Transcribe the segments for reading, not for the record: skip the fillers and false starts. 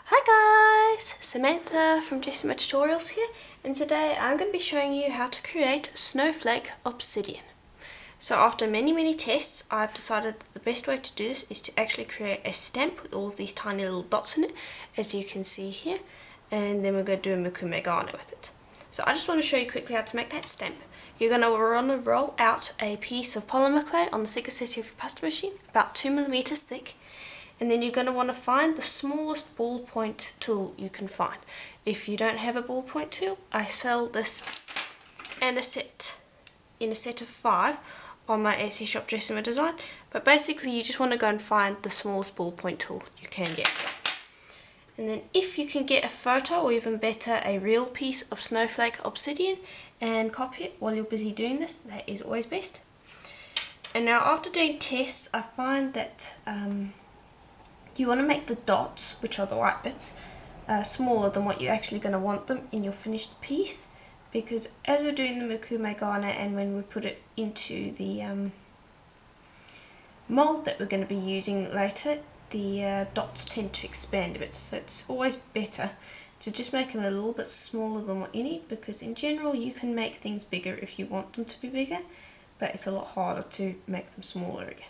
Hi guys, Samantha from Jessima Tutorials here, and today I'm going to be showing you how to create Snowflake Obsidian. So after many tests, I've decided that the best way to do this is to actually create a stamp with all of these tiny little dots in it, as you can see here, and then we're going to do a mukumegane with it. So I just want to show you quickly how to make that stamp. You're going to roll out a piece of polymer clay on the thickest set of your pasta machine, about 2mm thick. And then you're going to want to find the smallest ballpoint tool you can find. If you don't have a ballpoint tool, I sell this in a set of 5 on my Etsy shop Jessima Design. But basically you just want to go and find the smallest ballpoint tool you can get. And then if you can get a photo, or even better a real piece of Snowflake Obsidian, and copy it while you're busy doing this, that is always best. And now after doing tests, I find that you want to make the dots, which are the white bits, smaller than what you're actually going to want them in your finished piece, because as we're doing the mukumegane and when we put it into the mold that we're going to be using later, the dots tend to expand a bit, so it's always better to just make them a little bit smaller than what you need, because in general you can make things bigger if you want them to be bigger, but it's a lot harder to make them smaller again.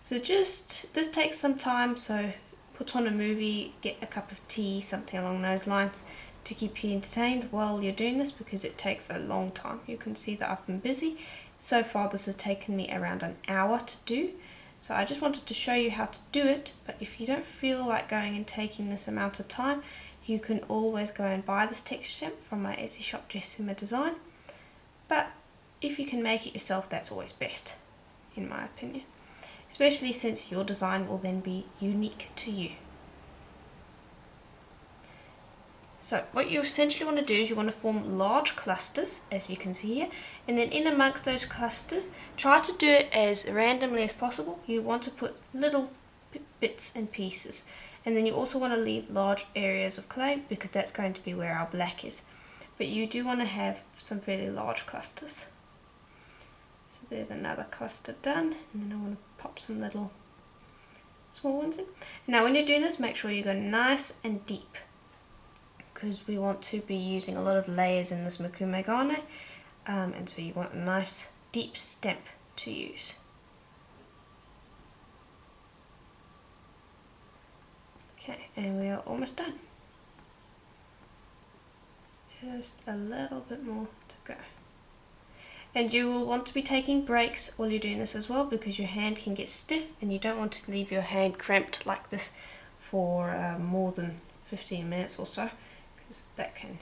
So this takes some time, so put on a movie, get a cup of tea, something along those lines, to keep you entertained while you're doing this, because it takes a long time. You can see that I've been busy. So far this has taken me around an hour to do, so I just wanted to show you how to do it. But if you don't feel like going and taking this amount of time, you can always go and buy this texture stamp from my Etsy shop Jessima Design. But if you can make it yourself, that's always best, in my opinion. Especially since your design will then be unique to you. So what you essentially want to do is you want to form large clusters, as you can see here, and then in amongst those clusters, try to do it as randomly as possible. You want to put little bits and pieces, and then you also want to leave large areas of clay, because that's going to be where our black is. But you do want to have some fairly large clusters. So there's another cluster done, and then I want to pop some little small ones in. Now when you're doing this, make sure you go nice and deep, because we want to be using a lot of layers in this mukumegane, and so you want a nice deep stamp to use. Okay, and we are almost done. Just a little bit more to go. And you will want to be taking breaks while you're doing this as well, because your hand can get stiff and you don't want to leave your hand cramped like this for more than 15 minutes or so, because that can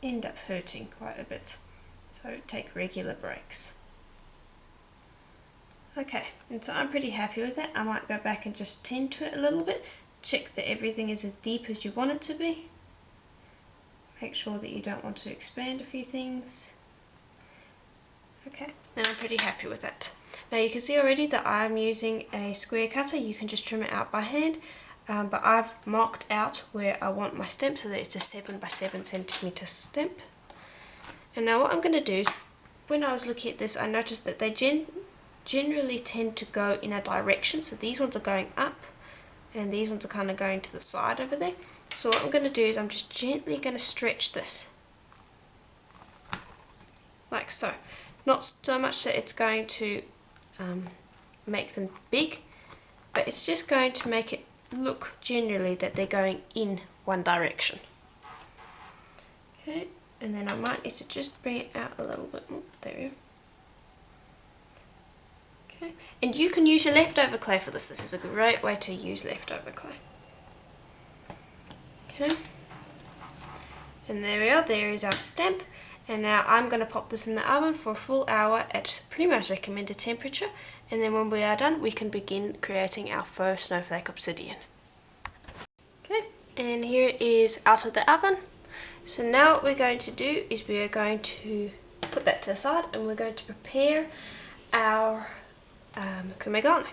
end up hurting quite a bit. So take regular breaks. Okay, and so I'm pretty happy with that. I might go back and just tend to it a little bit, check that everything is as deep as you want it to be. Make sure that you don't want to expand a few things. Okay, and I'm pretty happy with that. Now you can see already that I'm using a square cutter. You can just trim it out by hand, but I've marked out where I want my stamp so that it's a 7 by 7 centimeter stamp. And now what I'm going to do is, when I was looking at this, I noticed that they generally tend to go in a direction. So these ones are going up, and these ones are kind of going to the side over there. So what I'm going to do is I'm just gently going to stretch this, like so. Not so much that it's going to make them big, but it's just going to make it look generally that they're going in one direction. Okay, and then I might need to just bring it out a little bit more. There we go. Okay, and you can use your leftover clay for this. This is a great way to use leftover clay. Okay, and there we are. There is our stamp. And now I'm going to pop this in the oven for a full hour at Premo's recommended temperature, and then when we are done we can begin creating our faux Snowflake Obsidian. Okay, and here it is out of the oven. So now what we're going to do is we are going to put that to the side, and we're going to prepare our mukumegane.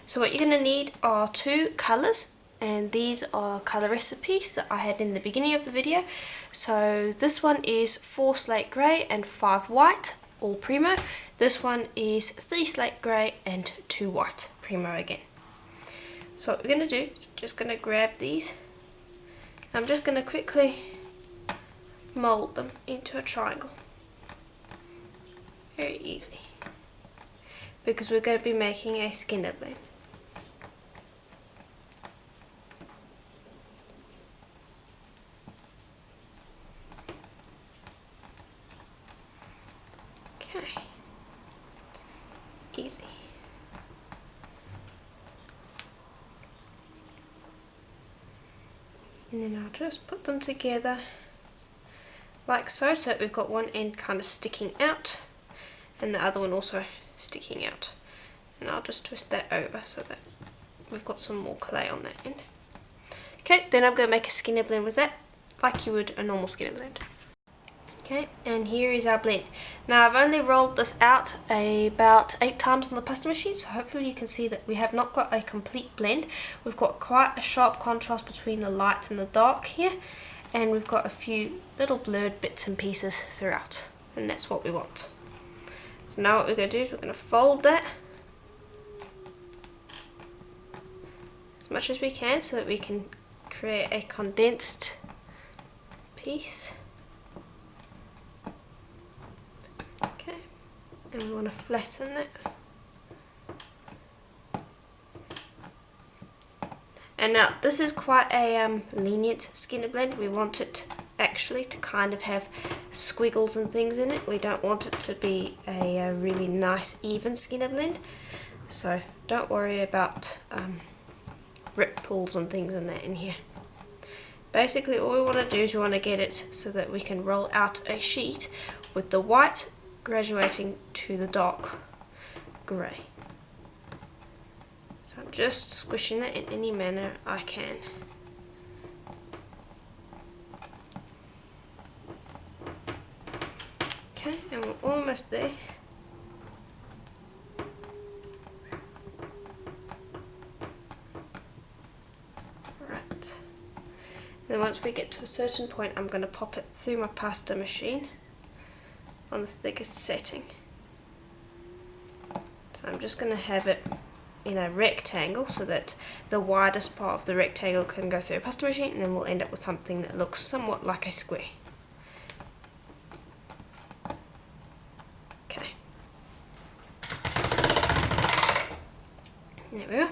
So what you're going to need are 2 colours. And these are colour recipes that I had in the beginning of the video. So this one is 4 slate grey and 5 white, all premo. This one is 3 slate grey and 2 white, premo again. So what we're going to do is just going to grab these. I'm just going to quickly mold them into a triangle. Very easy. Because we're going to be making a skinner blend. Okay. Easy. And then I'll just put them together like so, so we've got one end kind of sticking out and the other one also sticking out. And I'll just twist that over so that we've got some more clay on that end. Okay, then I'm going to make a skinner blend with that, like you would a normal skinner blend. Okay, and here is our blend. Now I've only rolled this out about 8 times on the pasta machine, so hopefully you can see that we have not got a complete blend. We've got quite a sharp contrast between the light and the dark here, and we've got a few little blurred bits and pieces throughout, and that's what we want. So now what we're going to do is we're going to fold that as much as we can so that we can create a condensed piece. Okay, and we want to flatten that. And now this is quite a lenient skinner blend. We want it actually to kind of have squiggles and things in it. We don't want it to be a really nice even skinner blend. So don't worry about rip pulls and things in that in here. Basically all we want to do is we want to get it so that we can roll out a sheet with the white graduating to the dark grey. So I'm just squishing that in any manner I can. Okay, and we're almost there. Right. Then once we get to a certain point, I'm going to pop it through my pasta machine on the thickest setting. So I'm just going to have it in a rectangle so that the widest part of the rectangle can go through a pasta machine, and then we'll end up with something that looks somewhat like a square. Okay. There we are.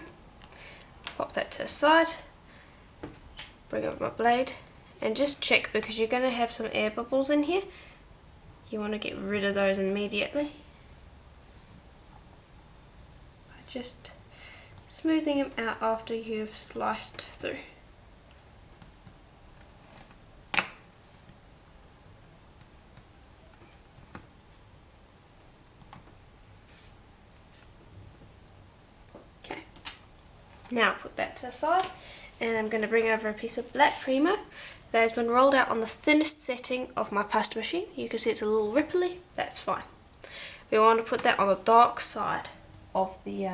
Pop that to the side. Bring over my blade and just check, because you're going to have some air bubbles in here. You want to get rid of those immediately. Just smoothing them out after you've sliced through. Okay, now put that to the side, and I'm going to bring over a piece of black premo that has been rolled out on the thinnest setting of my pasta machine. You can see it's a little ripply, that's fine. We want to put that on the dark side of the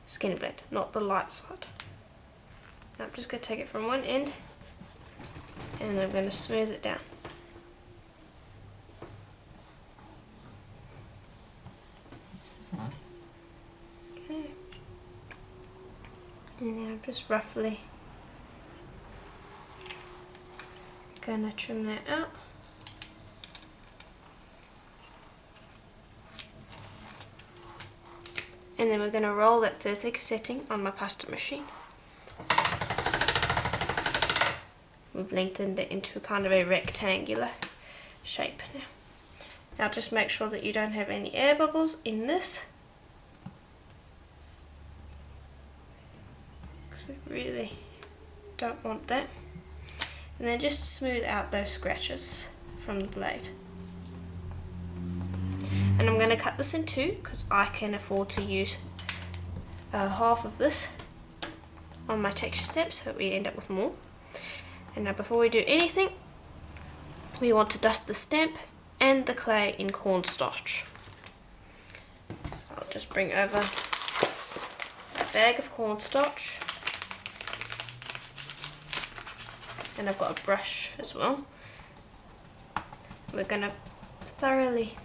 skinner blend, not the light side. Now I'm just going to take it from one end and I'm going to smooth it down. Okay. And then I'm just roughly going to trim that out. And then we're going to roll that to the thick setting on my pasta machine. We've lengthened it into kind of a rectangular shape now. Now just make sure that you don't have any air bubbles in this, because we really don't want that. And then just smooth out those scratches from the blade. And I'm going to cut this in two because I can afford to use half of this on my texture stamp so that we end up with more. And now before we do anything, we want to dust the stamp and the clay in cornstarch. So I'll just bring over a bag of cornstarch, and I've got a brush as well. We're going to thoroughly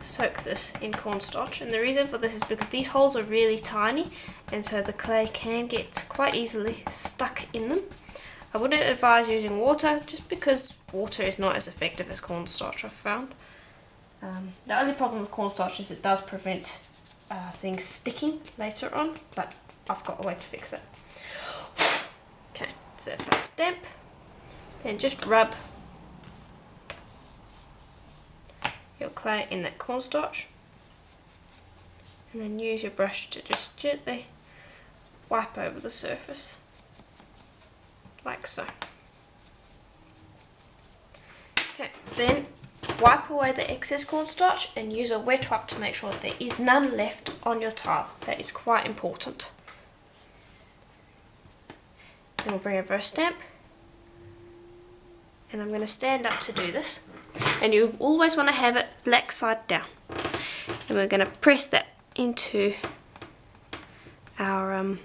soak this in cornstarch, and the reason for this is because these holes are really tiny, and so the clay can get quite easily stuck in them. I wouldn't advise using water, just because water is not as effective as cornstarch, I've found. The only problem with cornstarch is it does prevent things sticking later on, but I've got a way to fix it. Okay, so that's our stamp. Then just rub your clay in that cornstarch, and then use your brush to just gently wipe over the surface, like so. Okay, then wipe away the excess cornstarch and use a wet wipe to make sure that there is none left on your tile. That is quite important. Then we'll bring over a stamp, and I'm going to stand up to do this, and you always want to have it black side down, and we're going to press that into our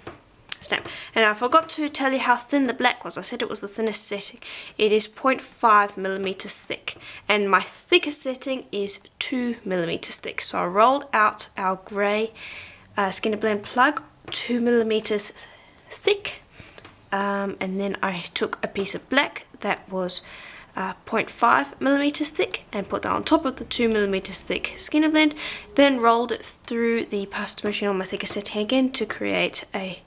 stamp. And I forgot to tell you how thin the black was. I said it was the thinnest setting. It is 0.5 millimeters thick, and my thickest setting is 2 millimeters thick. So I rolled out our grey Skin to Blend plug 2 millimeters thick, and then I took a piece of black that was 0.5 millimeters thick and put that on top of the 2 millimeters thick Skin to Blend, then rolled it through the pasta machine on my thickest setting again to create a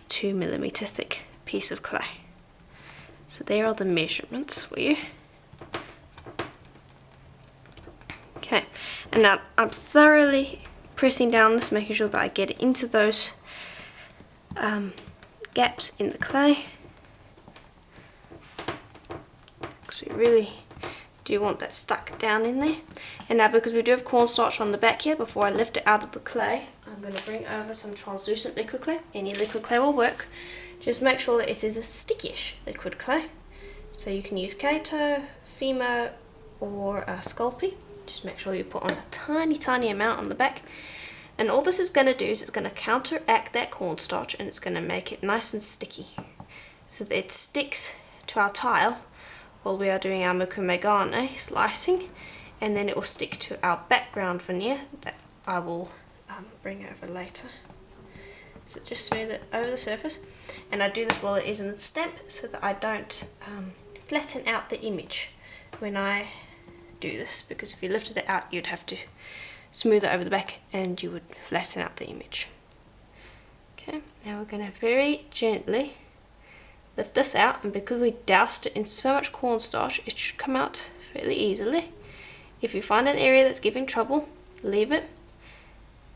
2 millimeter thick piece of clay. So there are the measurements for you. Okay, and now I'm thoroughly pressing down this, making sure that I get into those gaps in the clay, because we really do want that stuck down in there. And now, because we do have cornstarch on the back here, before I lift it out of the clay, I'm going to bring over some translucent liquid clay. Any liquid clay will work. Just make sure that it is a stickish liquid clay. So you can use Kato, Fimo, or Sculpey. Just make sure you put on a tiny amount on the back. And all this is going to do is it's going to counteract that cornstarch, and it's going to make it nice and sticky, so that it sticks to our tile while we are doing our muku megane slicing, and then it will stick to our background veneer that I will bring over later. So just smooth it over the surface, and I do this while it is in the stamp so that I don't flatten out the image when I do this, because if you lifted it out you'd have to smooth it over the back and you would flatten out the image. Okay, now we're going to very gently lift this out, and because we doused it in so much cornstarch, it should come out fairly easily. If you find an area that's giving trouble, leave it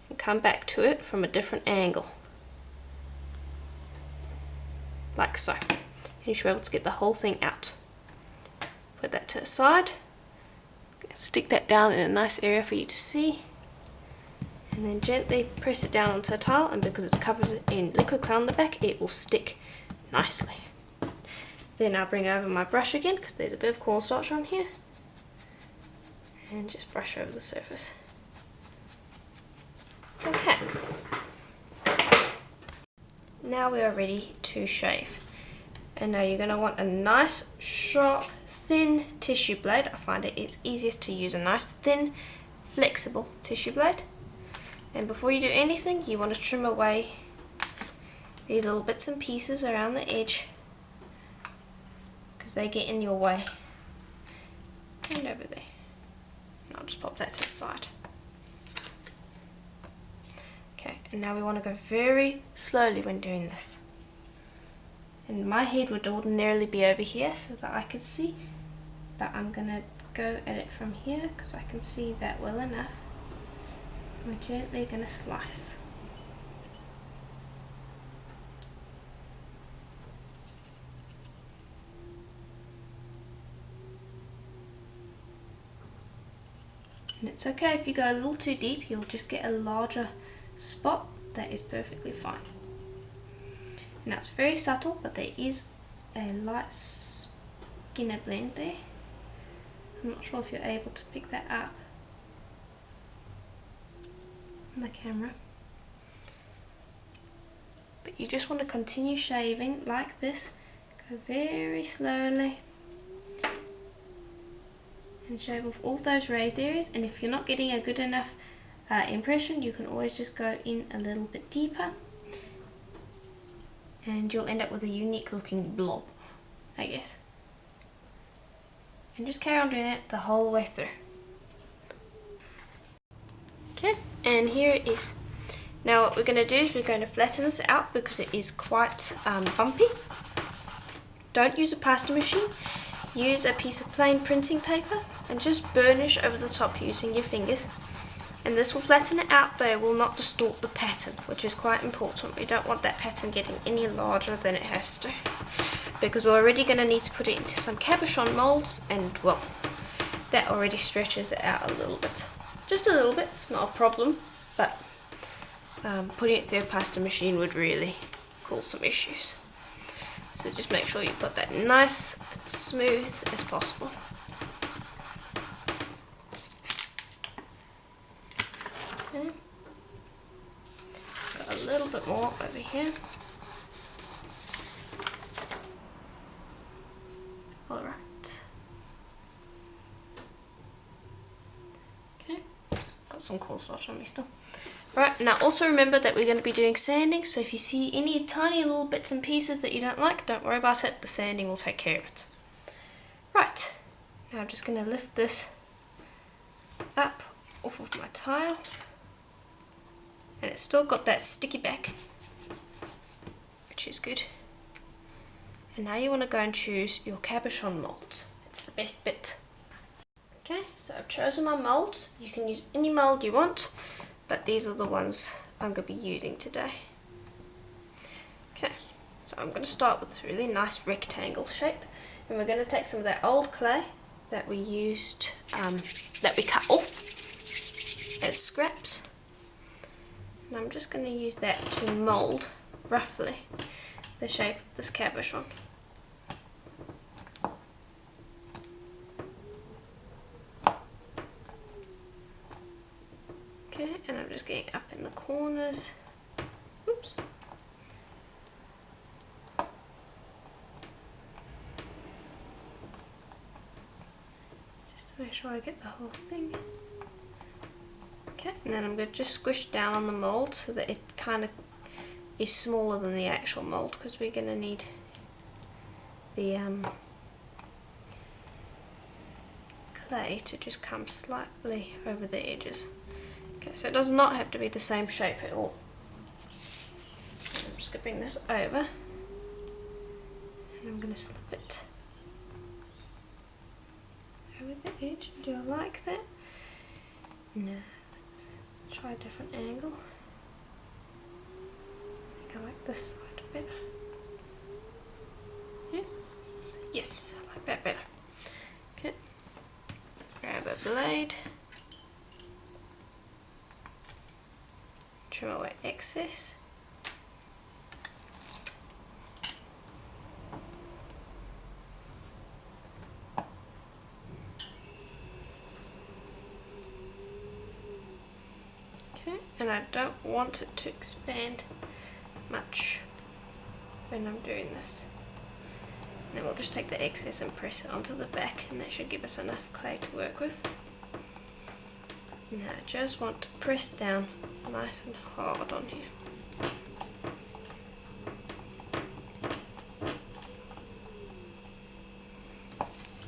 and come back to it from a different angle, like so, and you should be able to get the whole thing out. Put that to the side, stick that down in a nice area for you to see, and then gently press it down onto a tile, and because it's covered in liquid clay on the back, it will stick nicely. Then I'll bring over my brush again, because there's a bit of cornstarch on here, and just brush over the surface. Okay, now we are ready to shave, and now you're going to want a nice sharp thin tissue blade. I find it's easiest to use a nice thin flexible tissue blade, and before you do anything you want to trim away these little bits and pieces around the edge, because they get in your way. And over there, and I'll just pop that to the side. Okay, and now we want to go very slowly when doing this, and my head would ordinarily be over here so that I could see, but I'm going to go at it from here because I can see that well enough. We're gently going to slice. And it's okay if you go a little too deep, you'll just get a larger spot. That is perfectly fine. And that's very subtle, but there is a light skin blend there. I'm not sure if you're able to pick that up on the camera. But you just want to continue shaving like this. Go very slowly. and shave off all those raised areas, and if you're not getting a good enough impression, you can always just go in a little bit deeper and you'll end up with a unique looking blob, I guess. And just carry on doing that the whole way through. Okay, and here it is. Now what we're going to do is we're going to flatten this out because it is quite bumpy. Don't use a pasta machine. Use a piece of plain printing paper and just burnish over the top using your fingers. And this will flatten it out, but it will not distort the pattern, which is quite important. We don't want that pattern getting any larger than it has to, because we're already going to need to put it into some cabochon molds, and well, that already stretches it out a little bit. Just a little bit, it's not a problem, but putting it through a pasta machine would really cause some issues. So just make sure you put that nice and smooth as possible. Okay. Got a little bit more over here. Alright. Okay, got some coleslaw on me still. Alright, now also remember that we're going to be doing sanding, so if you see any tiny little bits and pieces that you don't like, don't worry about it, the sanding will take care of it. Right, now I'm just going to lift this up off of my tile, and it's still got that sticky back, which is good. And now you want to go and choose your cabochon mold. It's the best bit. Okay, so I've chosen my molds. You can use any mold you want, but these are the ones I'm going to be using today. Okay, so I'm going to start with this really nice rectangle shape, and we're going to take some of that old clay that we used, that we cut off as scraps, and I'm just going to use that to mold roughly the shape of this cabochon. Okay, and I'm just getting up in the corners. Oops. Just to make sure I get the whole thing. Okay, and then I'm going to just squish down on the mold so that it kind of is smaller than the actual mold, because we're going to need the clay to just come slightly over the edges. Okay, so it does not have to be the same shape at all. I'm just going to bring this over, and I'm going to slip it over the edge. Do I like that? No, let's try a different angle. I think I like this side better. Yes, yes, I like that better. Okay, grab a blade. Trim away excess. Okay, and I don't want it to expand much when I'm doing this. Then we'll just take the excess and press it onto the back, and that should give us enough clay to work with. Now I just want to press down nice and hard on here.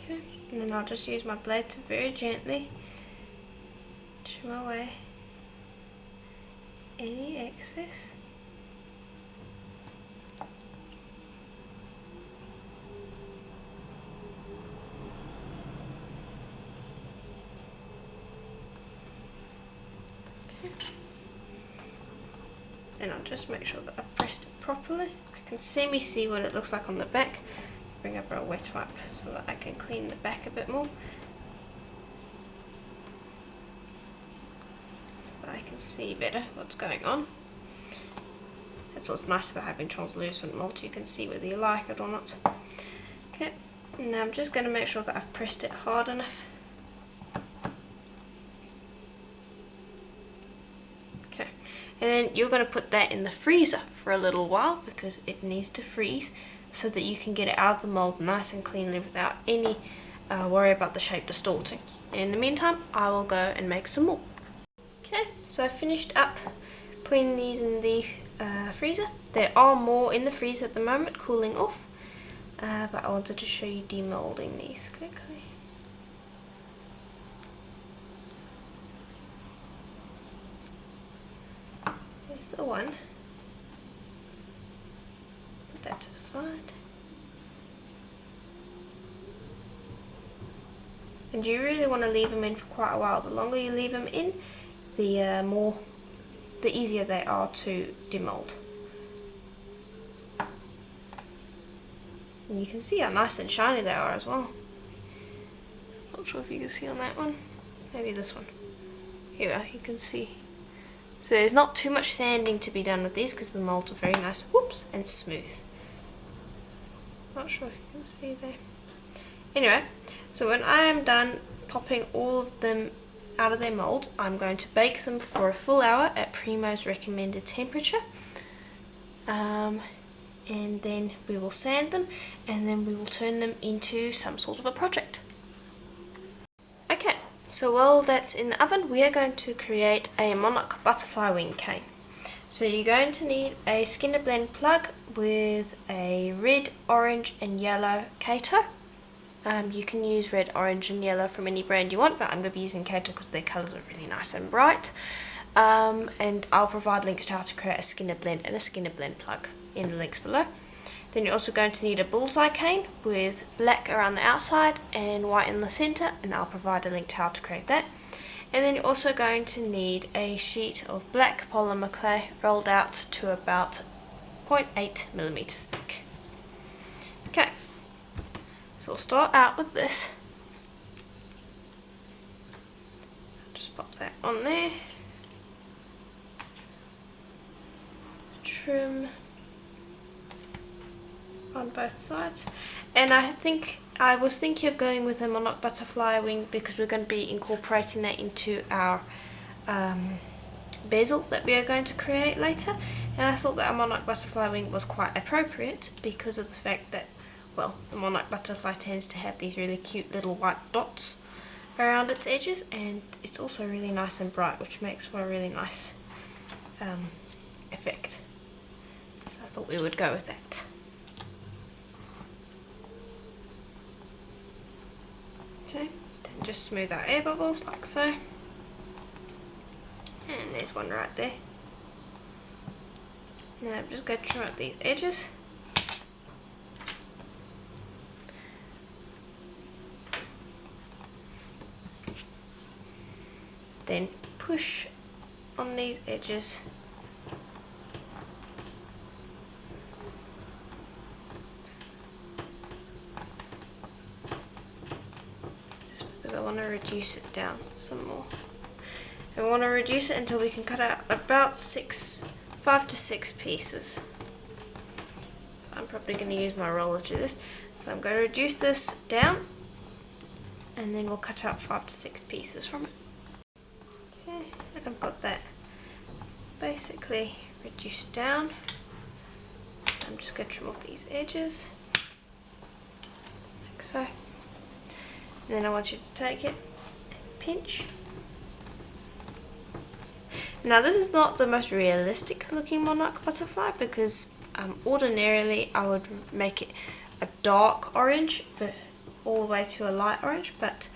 Okay, and then I'll just use my blade to very gently trim away any excess. Then I'll just make sure that I've pressed it properly. I can see what it looks like on the back. Bring over a wet wipe so that I can clean the back a bit more, so that I can see better what's going on. That's what's nice about having translucent mold, you can see whether you like it or not. Okay, now I'm just going to make sure that I've pressed it hard enough. And then you're going to put that in the freezer for a little while, because it needs to freeze so that you can get it out of the mold nice and cleanly without any worry about the shape distorting. And in the meantime, I will go and make some more. Okay, so I finished up putting these in the freezer. There are more in the freezer at the moment, cooling off, but I wanted to show you demolding these quickly. Here's the one. Put that to the side. And you really want to leave them in for quite a while. The longer you leave them in, the easier they are to demold. And you can see how nice and shiny they are as well. Not sure if you can see on that one. Maybe this one. Here we are, you can see. So there's not too much sanding to be done with these because the molds are very nice, whoops, and smooth. Not sure if you can see there. Anyway, so when I am done popping all of them out of their molds, I'm going to bake them for a full hour at Premo's recommended temperature. And then we will sand them, and then we will turn them into some sort of a project. Okay, so while that's in the oven, we are going to create a monarch butterfly wing cane. So you're going to need a Skinner blend plug with a red, orange and yellow kato. You can use red, orange and yellow from any brand you want, but I'm going to be using Kato because their colours are really nice and bright. And I'll provide links to how to create a Skinner blend and a Skinner blend plug in the links below. Then you're also going to need a bullseye cane with black around the outside and white in the centre, and I'll provide a link to how to create that. And then you're also going to need a sheet of black polymer clay rolled out to about 0.8mm thick. Okay. So we'll start out with this. Just pop that on there. Trim on both sides. And I was thinking of going with a monarch butterfly wing because we're going to be incorporating that into our bezel that we are going to create later. And I thought that a monarch butterfly wing was quite appropriate because of the fact that, well, the monarch butterfly tends to have these really cute little white dots around its edges, and it's also really nice and bright, which makes for a really nice effect. So I thought we would go with that. Okay, then just smooth out air bubbles like so. And there's one right there. Now I'm just going to trim up these edges. Then push on these edges. Just because I want to reduce it down some more. And we want to reduce it until we can cut out about 5 to 6 pieces. So I'm probably going to use my roller to do this. So I'm going to reduce this down, and then we'll cut out 5 to 6 pieces from it. And I've got that basically reduced down. I'm just going to trim off these edges like so. And then I want you to take it and pinch. Now this is not the most realistic looking monarch butterfly because ordinarily I would make it a dark orange all the way to a light orange, but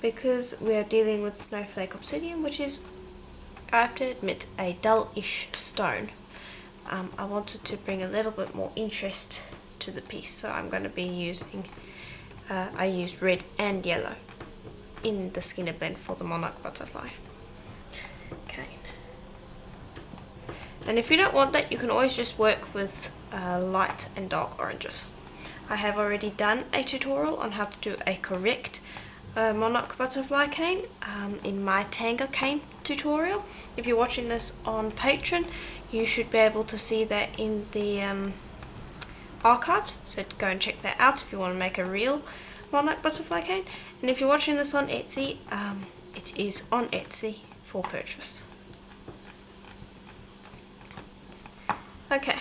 because we are dealing with Snowflake Obsidian, which is, I have to admit, a dull-ish stone, I wanted to bring a little bit more interest to the piece, so I'm going to be using, I used red and yellow in the Skinner blend for the monarch butterfly cane. And if you don't want that, you can always just work with light and dark oranges. I have already done a tutorial on how to do a correct monarch butterfly cane in my Tango cane tutorial. If you're watching this on Patreon, you should be able to see that in the archives, so go and check that out if you want to make a real monarch butterfly cane. And if you're watching this on Etsy, it is on Etsy for purchase. Okay,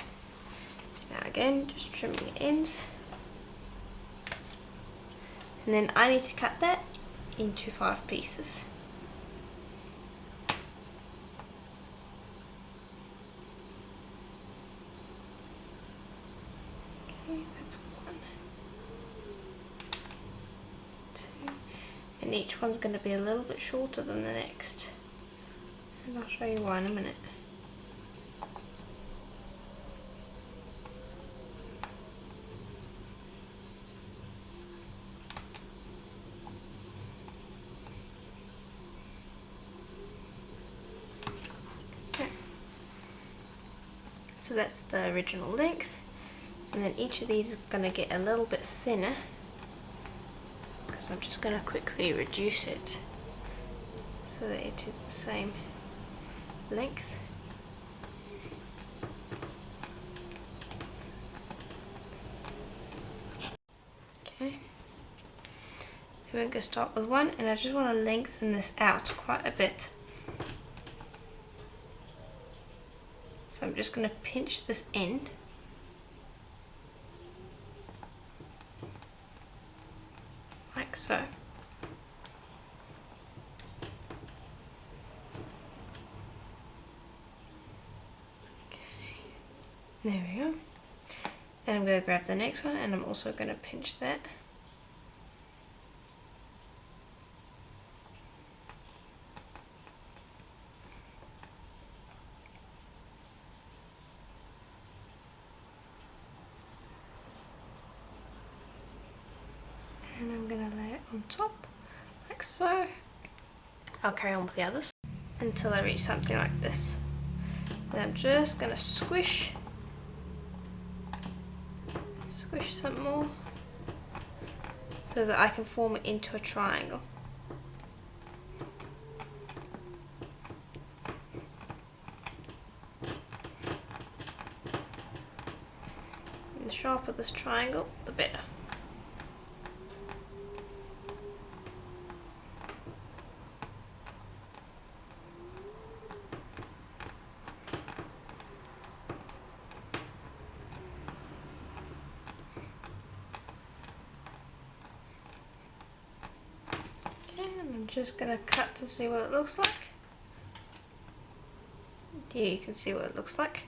so now again, just trimming the ends. And then I need to cut that into 5 pieces. Okay, that's 1, 2, and each one's going to be a little bit shorter than the next. And I'll show you why in a minute. So that's the original length, and then each of these is going to get a little bit thinner because I'm just going to quickly reduce it so that it is the same length. Okay, then we're going to start with 1, and I just want to lengthen this out quite a bit. So I'm just going to pinch this end, like so. Okay, there we go. And I'm going to grab the next one, and I'm also going to pinch that. And I'm going to lay it on top, like so. I'll carry on with the others until I reach something like this. Then I'm just going to squish some more so that I can form it into a triangle. And the sharper this triangle, the better. I'm just going to cut to see what it looks like. Here you can see what it looks like.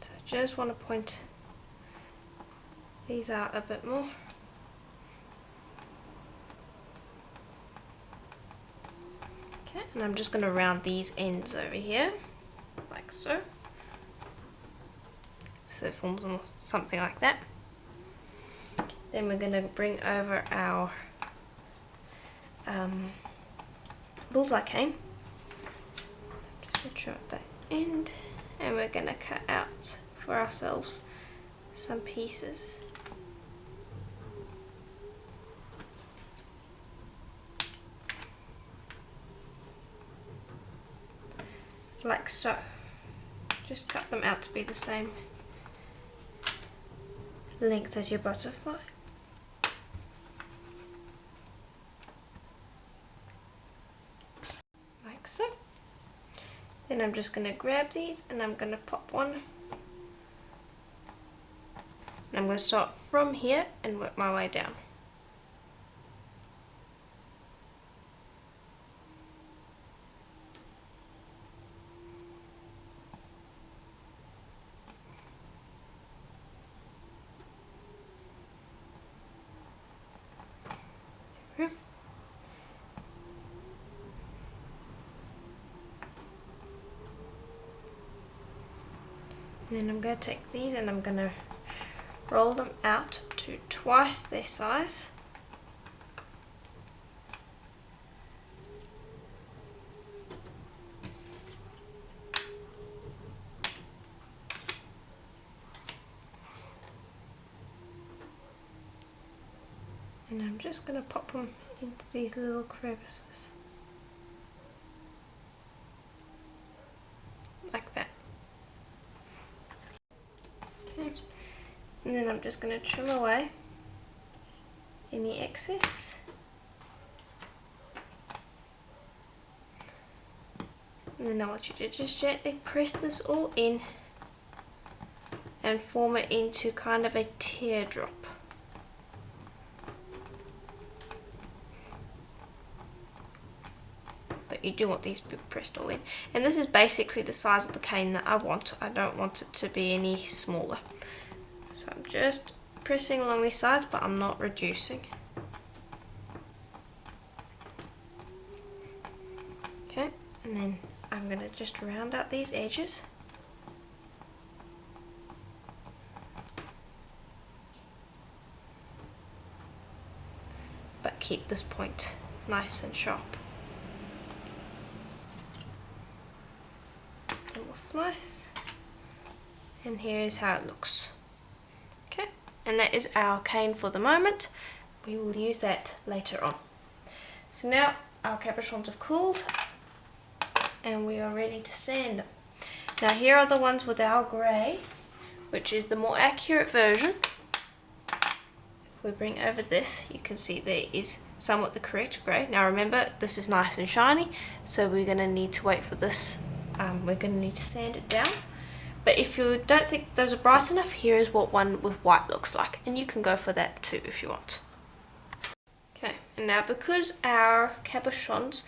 So I just want to point these out a bit more. Okay, and I'm just going to round these ends over here, like so. So it forms something like that. Then we're going to bring over our bullseye cane. Just going to trim at that end, and we're going to cut out for ourselves some pieces. Like so. Just cut them out to be the same length as your butterfly. Like so. Then I'm just going to grab these and I'm going to pop one. And I'm going to start from here and work my way down. And then I'm going to take these and I'm going to roll them out to twice their size. And I'm just going to pop them into these little crevices. Like that. Okay. And then I'm just going to trim away any excess. And then I want you to just gently press this all in and form it into kind of a teardrop. you do want these pressed all in. And this is basically the size of the cane that I want. I don't want it to be any smaller. So I'm just pressing along these sides, but I'm not reducing. Okay, and then I'm going to just round out these edges. But keep this point nice and sharp. And we'll slice. And here is how it looks. Okay, and that is our cane for the moment. We will use that later on. So now our cabochons have cooled and we are ready to sand them. Now here are the ones with our grey, which is the more accurate version. We bring over this, you can see there is somewhat the correct grey. Now remember, this is nice and shiny, so we're going to need to wait for this. We're going to need to sand it down. But if you don't think those are bright enough, here is what one with white looks like, and you can go for that too if you want. Okay, and now because our cabochons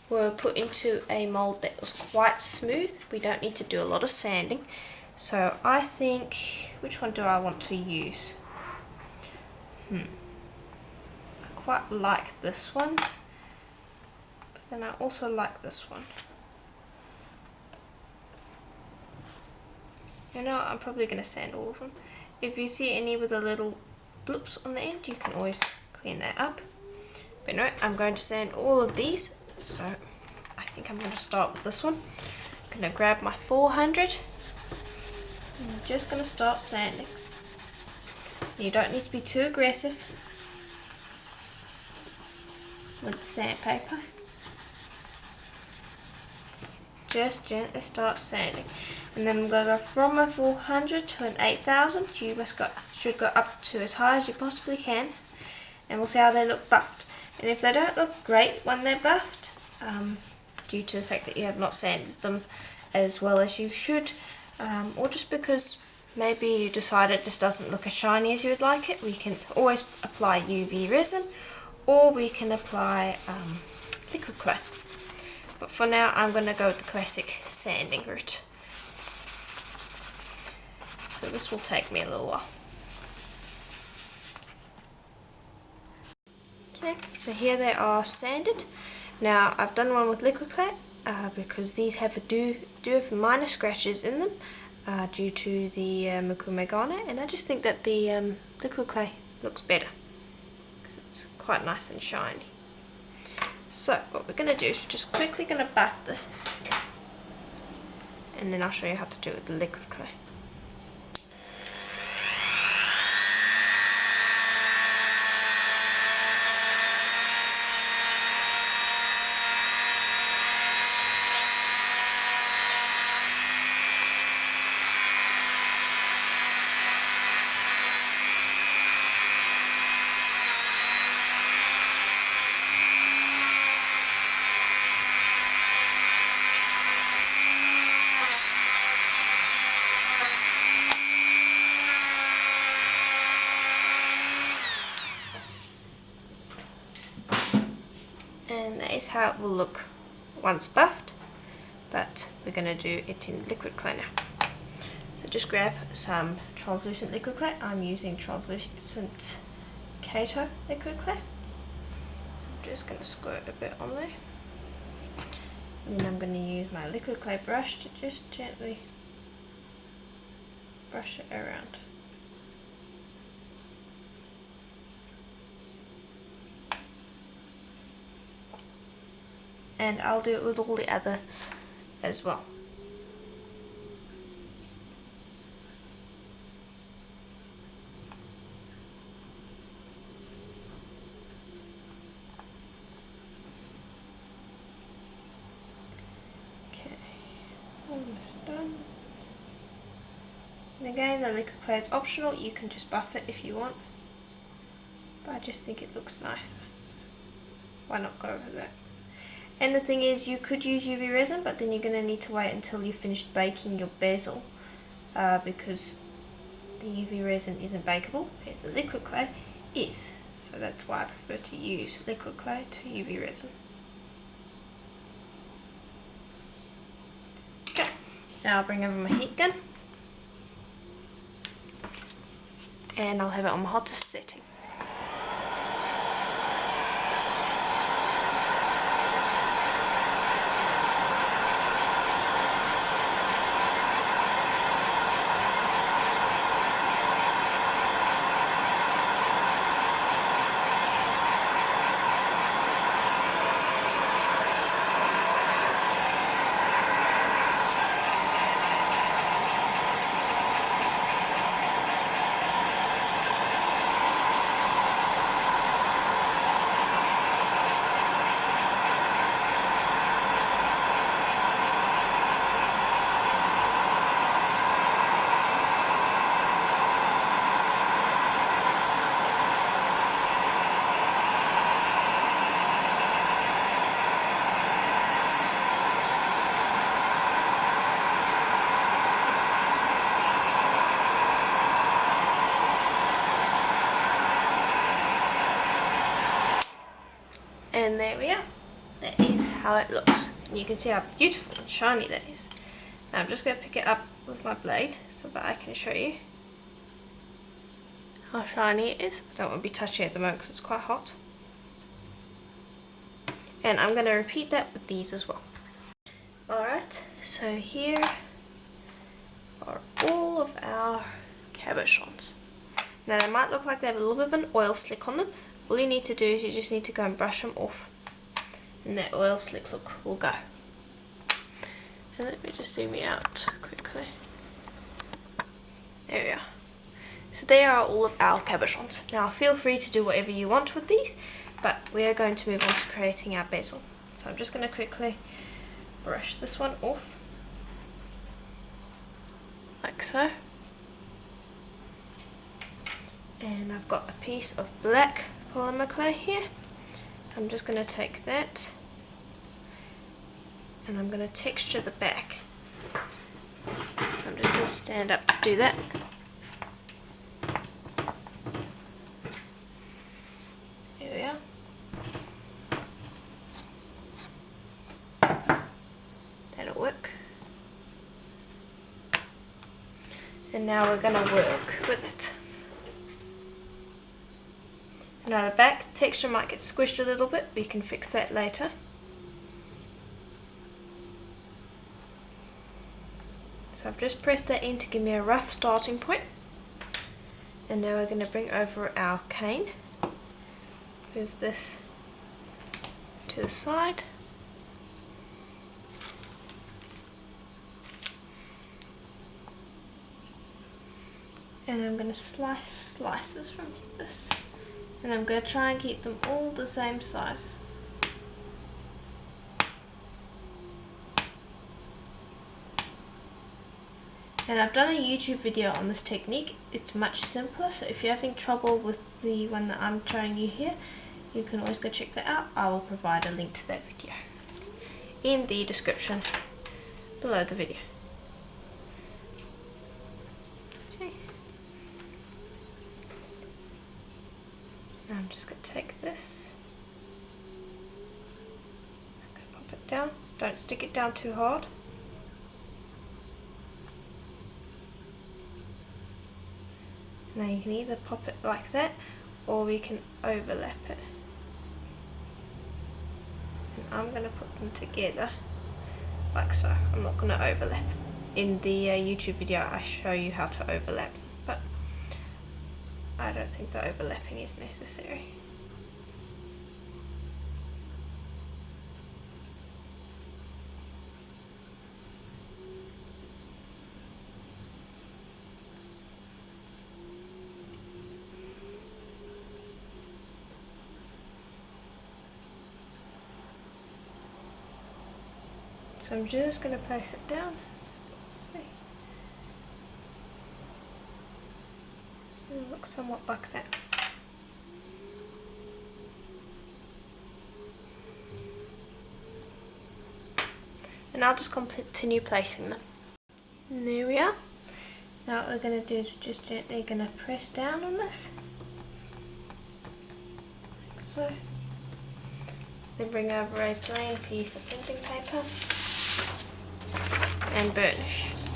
were put into a mould that was quite smooth, we don't need to do a lot of sanding. So I think, which one do I want to use? I quite like this one, but then I also like this one. You know, I'm probably going to sand all of them. If you see any with the little bloops on the end, you can always clean that up. But no, I'm going to sand all of these, so I think I'm going to start with this one. I'm going to grab my 400 and I'm just going to start sanding. You don't need to be too aggressive with the sandpaper. Just gently start sanding. And then I'm going to go from a 400 to an 8000. You should go up to as high as you possibly can. And we'll see how they look buffed. And if they don't look great when they're buffed, due to the fact that you have not sanded them as well as you should, or just because maybe you decide it just doesn't look as shiny as you would like it, we can always apply UV resin, or we can apply liquid clay. But for now, I'm going to go with the classic sanding route. So this will take me a little while. Okay, so here they are sanded. Now I've done one with liquid clay because these do have minor scratches in them due to the mica megana, and I just think that the liquid clay looks better because it's quite nice and shiny. So what we're going to do is we're just quickly going to buff this, and then I'll show you how to do it with the liquid clay. And that is how it will look once buffed, but we're going to do it in liquid clay now. So just grab some translucent liquid clay. I'm using translucent Cato liquid clay. I'm just going to squirt a bit on there. And then I'm going to use my liquid clay brush to just gently brush it around. And I'll do it with all the others as well. Okay, almost done. And again, the liquid clay is optional. You can just buff it if you want, but I just think it looks nicer, so why not go over that? And the thing is, you could use UV resin, but then you're going to need to wait until you've finished baking your bezel because the UV resin isn't bakeable, whereas the liquid clay is. So that's why I prefer to use liquid clay to UV resin. Now I'll bring over my heat gun and I'll have it on my hottest setting. And there we are. That is how it looks. And you can see how beautiful and shiny that is. Now I'm just going to pick it up with my blade so that I can show you how shiny it is. I don't want to be touching it at the moment because it's quite hot. And I'm going to repeat that with these as well. Alright, so here are all of our cabochons. Now they might look like they have a little bit of an oil slick on them. All you need to do is you just need to go and brush them off and that oil slick look will go. And let me just zoom you out quickly. There we are. So there are all of our cabochons. Now feel free to do whatever you want with these, but we are going to move on to creating our bezel. So I'm just going to quickly brush this one off, like so. And I've got a piece of black polymer clay here. I'm just going to take that and I'm going to texture the back. So I'm just going to stand up to do that. There we are. That'll work. And now we're going to work with it. Now the back texture might get squished a little bit, but you can fix that later. So I've just pressed that in to give me a rough starting point. And now we're going to bring over our cane. Move this to the side. And I'm going to slice slices from this. And I'm going to try and keep them all the same size. And I've done a YouTube video on this technique. It's much simpler, so if you're having trouble with the one that I'm showing you here, you can always go check that out. I will provide a link to that video in the description below the video. Now I'm just going to take this, I'm going to pop it down, don't stick it down too hard. Now you can either pop it like that or we can overlap it. And I'm going to put them together like so. I'm not going to overlap. In the YouTube video I show you how to overlap them, but I don't think the overlapping is necessary. So I'm just going to place it down. So let's see. It'll look somewhat like that. And I'll just continue placing them. And there we are. Now what we're going to do is we're just gently going to press down on this. Like so. Then bring over a plain piece of printing paper and burnish.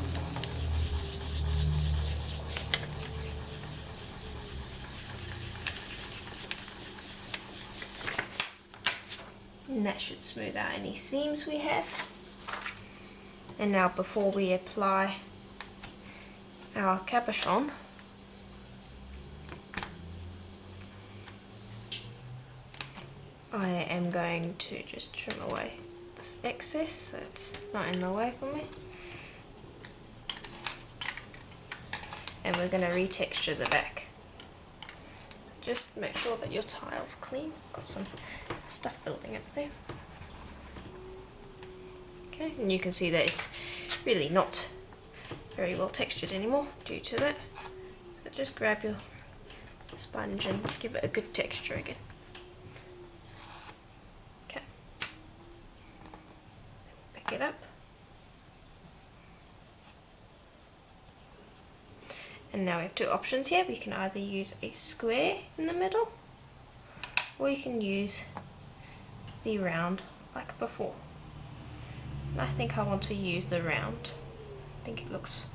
should smooth out any seams we have. And now before we apply our cabochon, I am going to just trim away this excess so it's not in the way for me. And we're going to retexture the back. So just make sure that your tile's clean. Got some stuff building up there. Okay, and you can see that it's really not very well textured anymore due to that. So just grab your sponge and give it a good texture again. Okay. Pick it up. And now we have two options here. We can either use a square in the middle, or you can use the round like before. And I think I want to use the round. I think it looks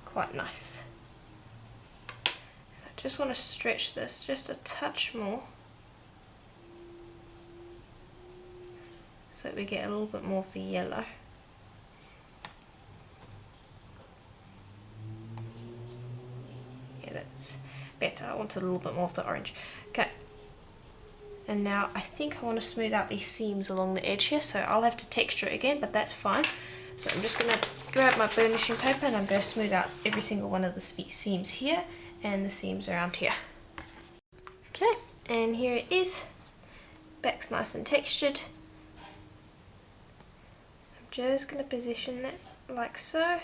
quite nice. And I just want to stretch this just a touch more so that we get a little bit more of the yellow. That's better. I want a little bit more of the orange. Okay, and now I think I want to smooth out these seams along the edge here, so I'll have to texture it again, but that's fine. So I'm just going to grab my burnishing paper and I'm going to smooth out every single one of the seams here and the seams around here. Okay, and here it is. Back's nice and textured. I'm just going to position that like so.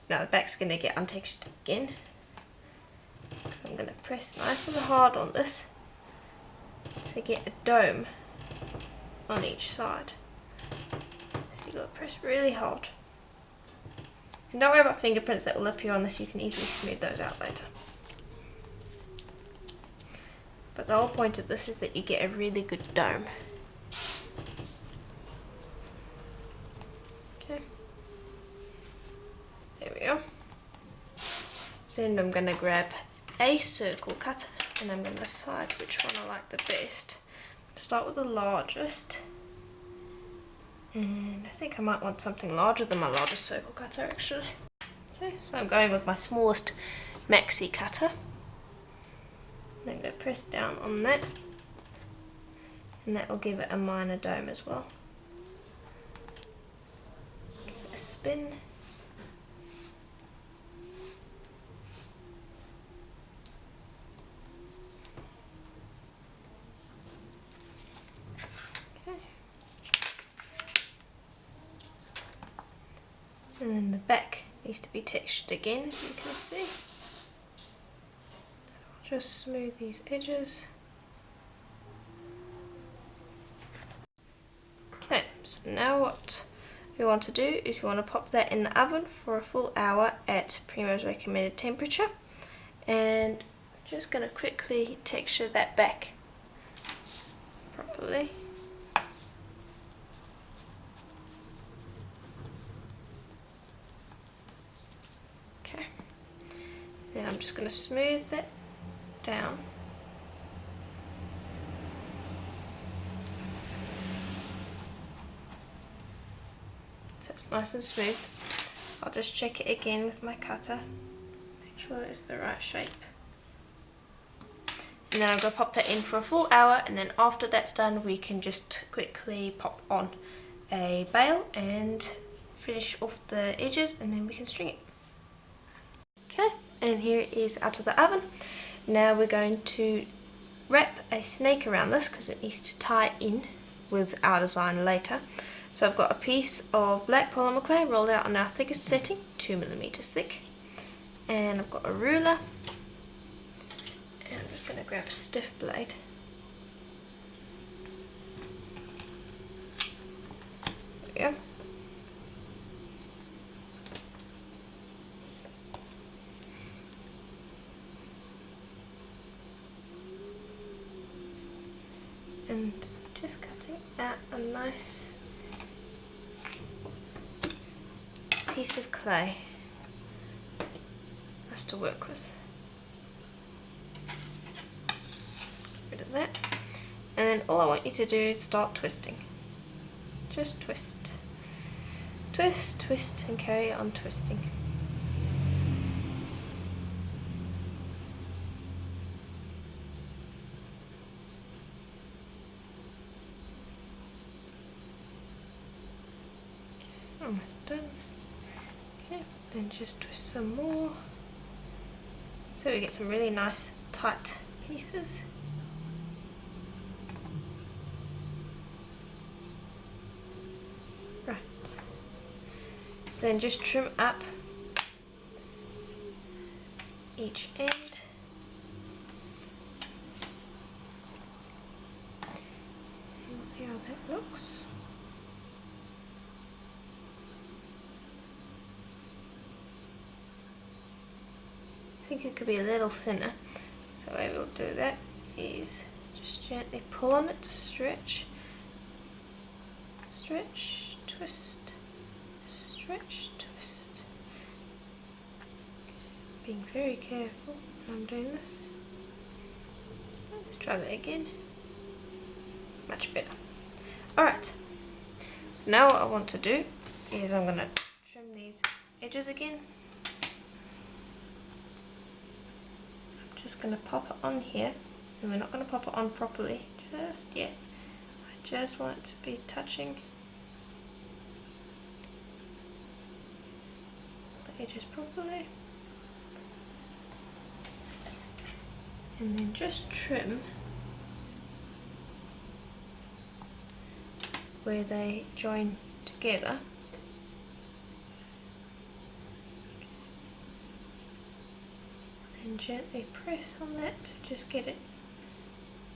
Now the back's going to get untextured again. So I'm going to press nice and hard on this to get a dome on each side. So you've got to press really hard. And don't worry about fingerprints that will appear on this, you can easily smooth those out later. But the whole point of this is that you get a really good dome. Okay. There we go. Then I'm going to grab a circle cutter and I'm going to decide which one I like the best. Start with the largest, and I think I might want something larger than my largest circle cutter actually. Okay, so I'm going with my smallest maxi cutter. And I'm going to press down on that, and that will give it a minor dome as well. Give it a spin. And then the back needs to be textured again, as you can see. So I'll just smooth these edges. Okay, so now what we want to do is we want to pop that in the oven for a full hour at Premo's recommended temperature. And I'm just going to quickly texture that back properly. Then I'm just going to smooth that down. So it's nice and smooth. I'll just check it again with my cutter. Make sure it's the right shape. And then I'm going to pop that in for a full hour, and then after that's done we can just quickly pop on a bail and finish off the edges, and then we can string it. Okay. And here it is out of the oven. Now we're going to wrap a snake around this because it needs to tie in with our design later. So I've got a piece of black polymer clay rolled out on our thickest setting, 2mm thick. And I've got a ruler. And I'm just going to grab a stiff blade. There we go. And just cutting out a nice piece of clay for us to work with. Get rid of that. And then all I want you to do is start twisting. Just twist. Twist, twist, and carry on twisting. Almost done. Okay, then just twist some more. So we get some really nice tight pieces. Right. Then just trim up each end. And we'll see how that looks. I think it could be a little thinner, so the way we'll do that is just gently pull on it to stretch, stretch, twist, stretch, twist. Being very careful when I'm doing this. Let's try that again. Much better. Alright, so now what I want to do is I'm going to trim these edges again. Just going to pop it on here, and we're not going to pop it on properly just yet. I just want it to be touching the edges properly, and then just trim where they join together. And gently press on that to just get it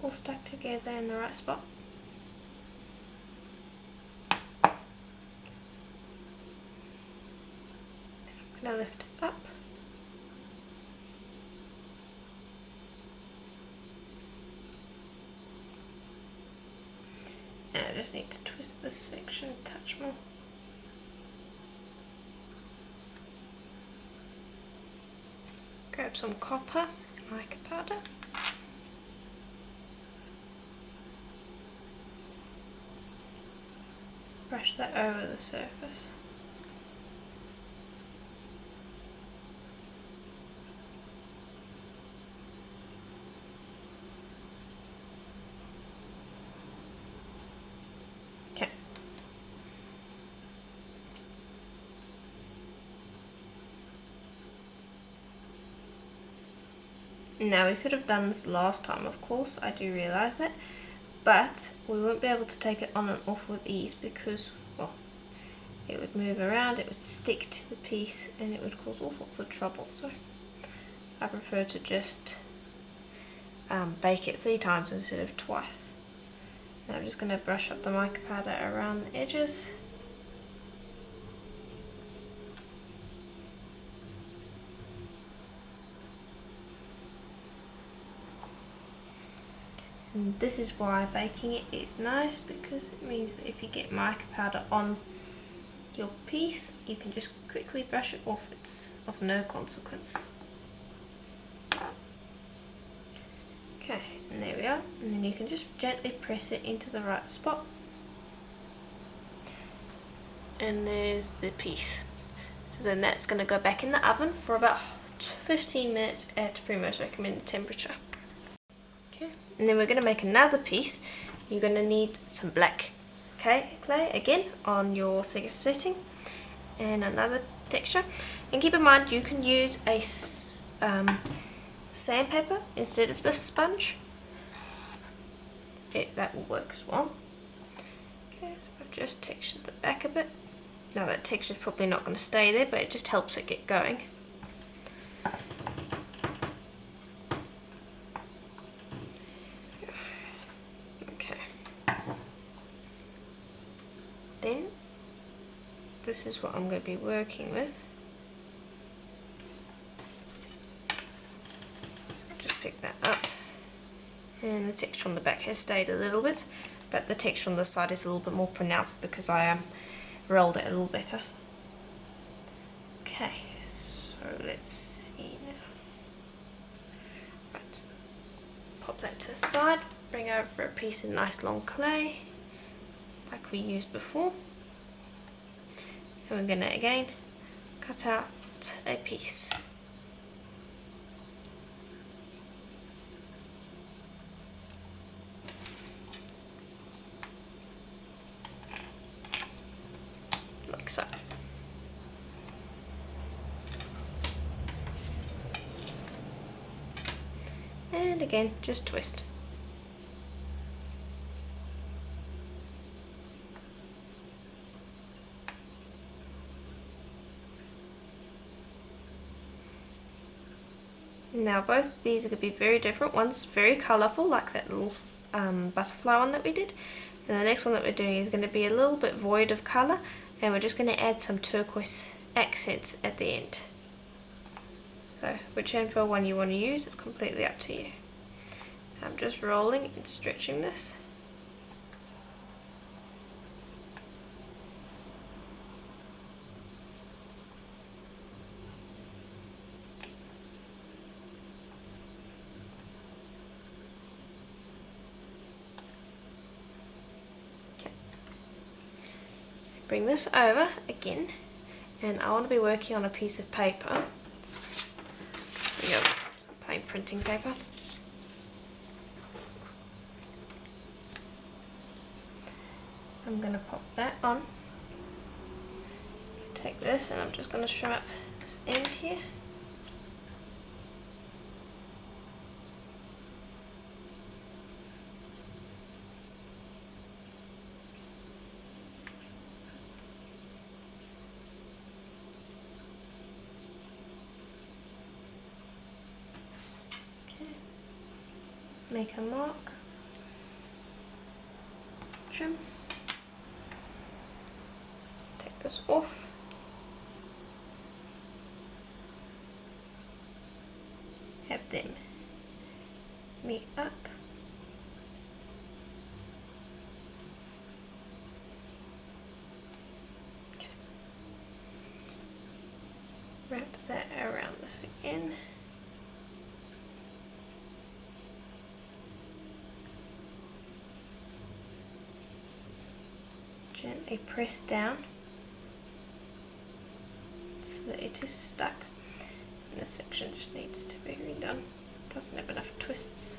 all stuck together in the right spot. Then I'm going to lift it up. And I just need to twist this section a touch more. Grab some copper, mica powder. Brush that over the surface. Okay. Now we could have done this last time, of course, I do realise that, but we won't be able to take it on and off with ease because, well, it would move around, it would stick to the piece and it would cause all sorts of trouble, so I prefer to just bake it 3 times instead of twice. Now I'm just going to brush up the mica powder around the edges. And this is why baking it is nice, because it means that if you get mica powder on your piece, you can just quickly brush it off. It's of no consequence. Okay, and there we are. And then you can just gently press it into the right spot. And there's the piece. So then that's going to go back in the oven for about 15 minutes at Premo's recommended temperature. And then we're going to make another piece. You're going to need some black clay again on your thickest setting and another texture. And keep in mind you can use a sandpaper instead of the sponge. That will work as well. Okay, so I've just textured the back a bit. Now that texture is probably not going to stay there, but it just helps it get going. Then this is what I'm going to be working with. Just pick that up, and the texture on the back has stayed a little bit, but the texture on the side is a little bit more pronounced because I rolled it a little better. Okay, so let's see now. Right, pop that to the side. bring over a piece of nice long clay like we used before, and we're going to again cut out a piece. Like so. And again, just twist. Now both of these are going to be very different. One's very colourful, like that little butterfly one that we did, and the next one that we're doing is going to be a little bit void of colour, and we're just going to add some turquoise accents at the end. So whichever one you want to use, it's completely up to you. I'm just rolling and stretching this. Bring this over again, and I want to be working on a piece of paper. So some plain printing paper. I'm going to pop that on. Take this and I'm just going to trim up this end here. Make a mark, trim, take this off, have them meet up, okay. Wrap that around this again. Gently press down so that it is stuck, and this section just needs to be redone. It doesn't have enough twists.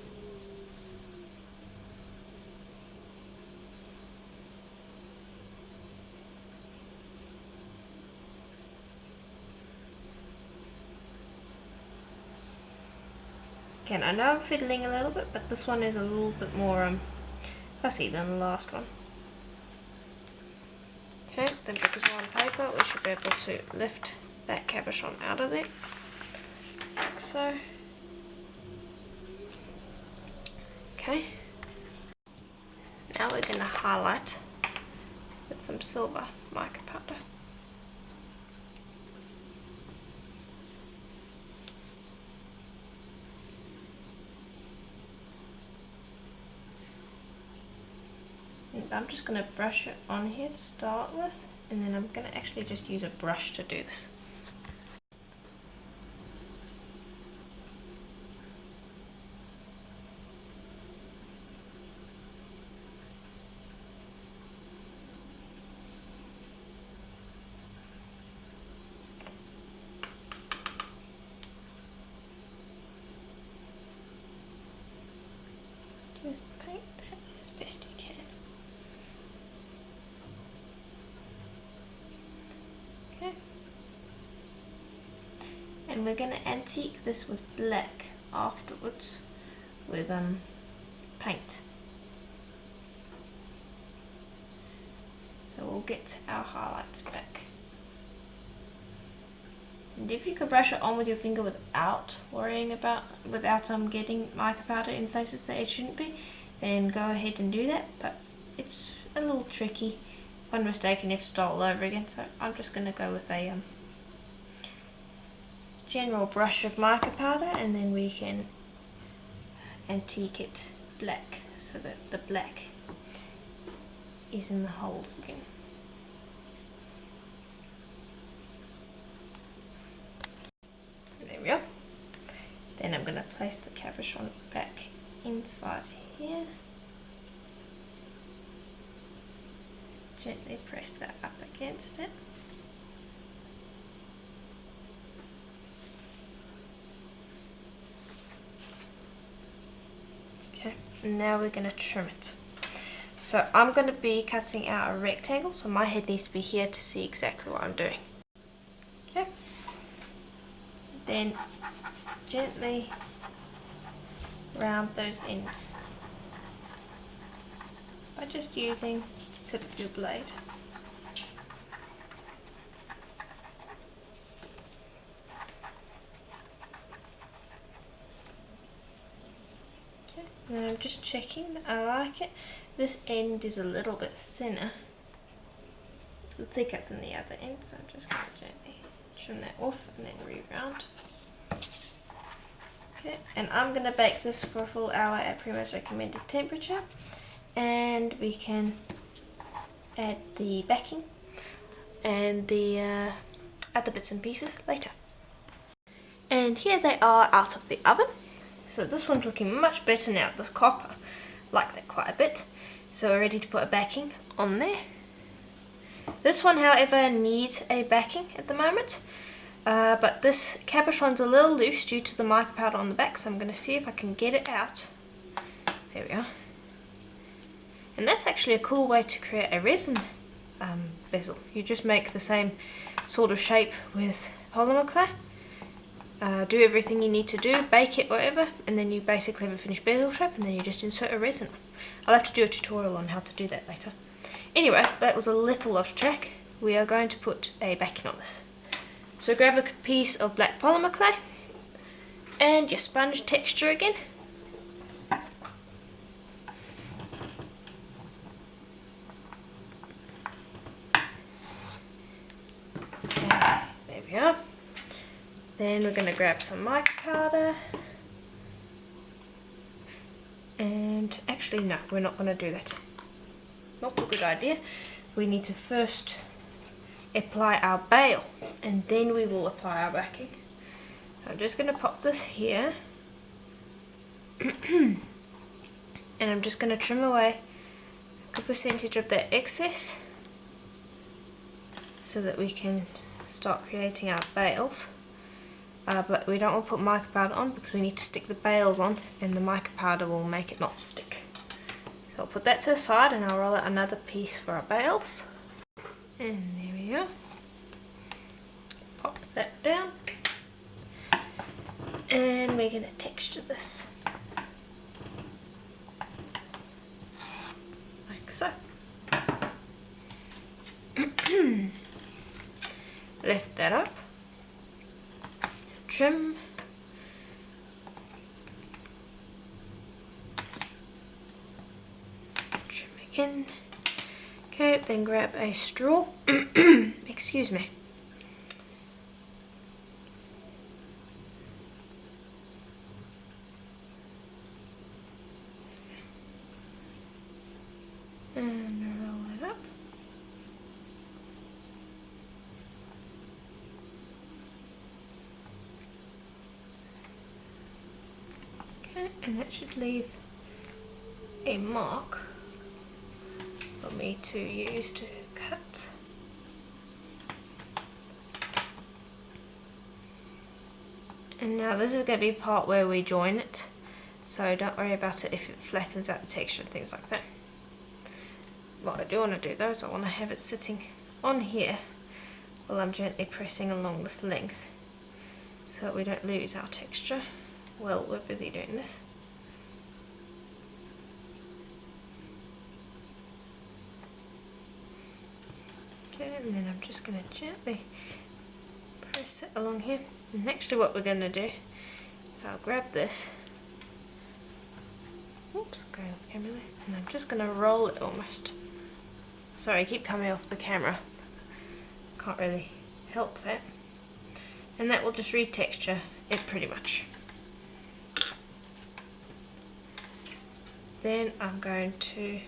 Again, I know I'm fiddling a little bit, but this one is a little bit more fussy than the last one. Okay, then because we're on paper, we should be able to lift that cabochon out of there, like so. Okay, now we're going to highlight with some silver mica powder. And I'm just going to brush it on here to start with, and then I'm going to actually just use a brush to do this. Just paint that as best you can. Okay. And we're going to antique this with black afterwards with paint. So we'll get our highlights back. And if you could brush it on with your finger without worrying about, getting mica powder in places that it shouldn't be, then go ahead and do that, but it's a little tricky. One mistake and you've start all over again, so I'm just going to go with a general brush of mica powder, and then we can antique it black so that the black is in the holes again. There we go. Then I'm going to place the cabochon back inside here. Gently press that up against it. Okay, now we're going to trim it. So I'm going to be cutting out a rectangle, so my head needs to be here to see exactly what I'm doing. Okay, then gently round those ends by just using the tip of your blade. Okay, and I'm just checking that I like it. This end is a little bit thinner, thicker than the other end, so I'm just going to gently trim that off and then re-round. Okay, and I'm going to bake this for a full hour at premo's recommended temperature, and we can add the backing and the other bits and pieces later. And here they are out of the oven. So this one's looking much better now. The copper, like that quite a bit. So we're ready to put a backing on there. This one, however, needs a backing at the moment. But this cabochon's a little loose due to the mica powder on the back, so I'm going to see if I can get it out. There we are. And that's actually a cool way to create a resin bezel. You just make the same sort of shape with polymer clay. Do everything you need to do, bake it, whatever, and then you basically have a finished bezel shape, and then you just insert a resin. I'll have to do a tutorial on how to do that later. Anyway, that was a little off track. We are going to put a backing on this. So grab a piece of black polymer clay and your sponge texture again. There we are. Then we're going to grab some mica powder. And actually no, we're not going to do that. Not a good idea. We need to first apply our bale and then we will apply our backing. So I'm just going to pop this here and I'm just going to trim away a good percentage of that excess so that we can start creating our bales. But we don't want to put mica powder on because we need to stick the bales on, and the mica powder will make it not stick. So I'll put that to the side and I'll roll out another piece for our bales. And there we go. Pop that down. And we're going to texture this. Like so. Lift that up. Trim. Trim again. Okay, then grab a straw. Excuse me. And roll it up. Okay, and that should leave a mark for me to use to cut. And now this is going to be the part where we join it, so don't worry about it if it flattens out the texture and things like that. What I do want to do though is I want to have it sitting on here while I'm gently pressing along this length so that we don't lose our texture while we're busy doing this. Okay, and then I'm just going to gently press it along here. And actually what we're going to do is I'll grab this, oops, going off the camera there, and I'm just going to roll it almost. Sorry, I keep coming off the camera, can't really help that. And that will just retexture it pretty much. Then I'm going to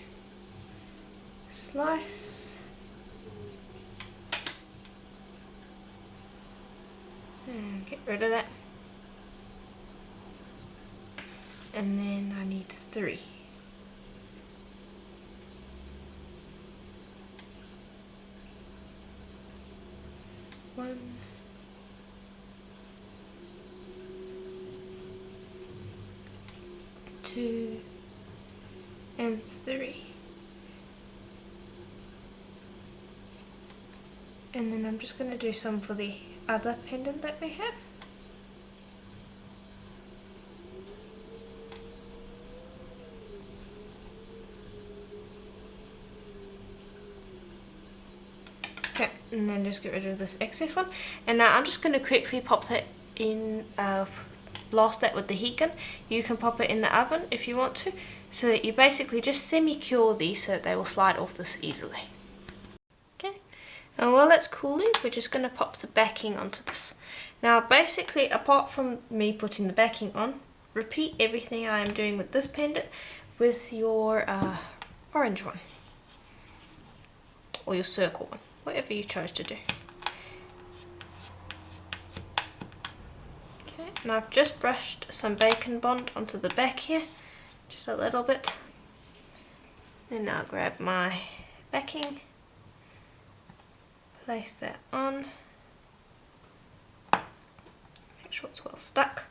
slice and get rid of that. and then I need 3. One, 2, and 3. And then I'm just going to do some for the other pendant that we have. Okay, and then just get rid of this excess one. And now I'm just going to quickly pop that in, blast that with the heat gun. You can pop it in the oven if you want to, so that you basically just semi-cure these so that they will slide off this easily. Okay, and while that's cooling, we're just going to pop the backing onto this. Now basically, apart from me putting the backing on, repeat everything I am doing with this pendant with your orange one, or your circle one, whatever you chose to do. Okay, and I've just brushed some bacon bond onto the back here, just a little bit. Then I'll grab my backing, place that on, make sure it's well stuck.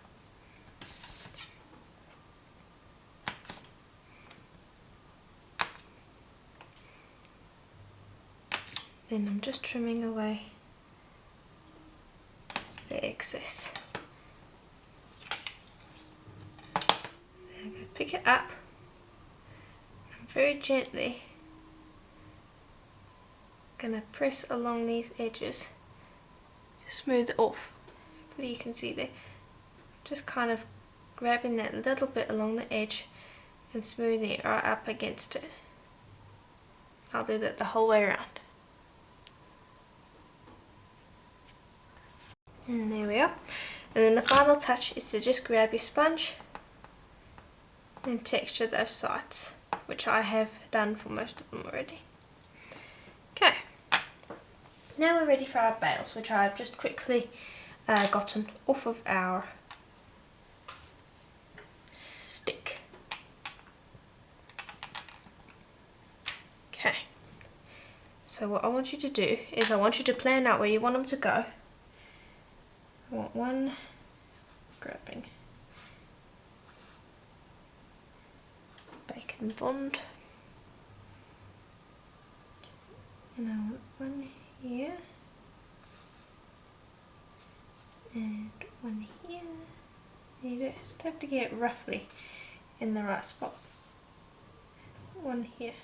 Then I'm just trimming away the excess. Then I'm going to pick it up and very gently going to press along these edges to smooth it off. Hopefully you can see there. Just kind of grabbing that little bit along the edge and smoothing it right up against it. I'll do that the whole way around. And there we are. And then the final touch is to just grab your sponge and texture those sides, which I have done for most of them already. Okay, now we're ready for our bales, which I've just quickly gotten off of our stick. Okay, so what I want you to do is I want you to plan out where you want them to go. I want one grabbing bacon bond, and I want one here and one here. You just have to get it roughly in the right spot. One here.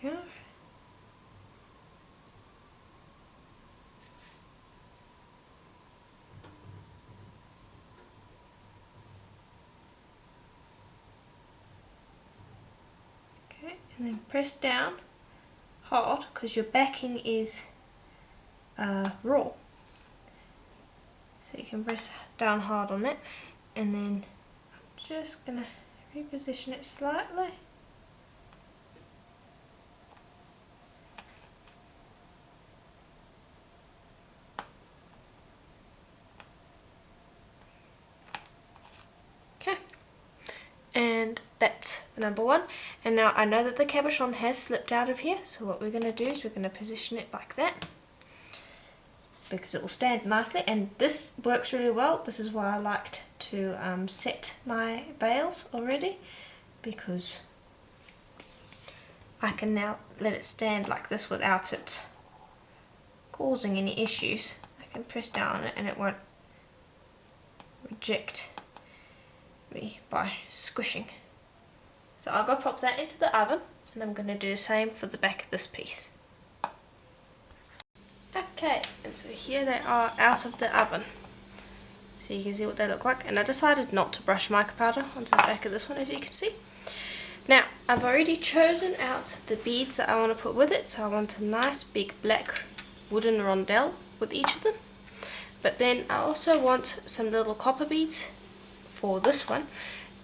Yeah. Okay, and then press down hard because your backing is raw. So you can press down hard on that, and then I'm just going to reposition it slightly. And that's number one. And now I know that the cabochon has slipped out of here, so what we're going to do is we're going to position it like that, because it will stand nicely, and this works really well. This is why I liked to set my bales already, because I can now let it stand like this without it causing any issues. I can press down on it and it won't reject me by squishing. So I'll go pop that into the oven, and I'm going to do the same for the back of this piece. Okay, and so here they are out of the oven. So you can see what they look like, and I decided not to brush mica powder onto the back of this one, as you can see. Now, I've already chosen out the beads that I want to put with it, so I want a nice big black wooden rondelle with each of them. But then I also want some little copper beads for this one,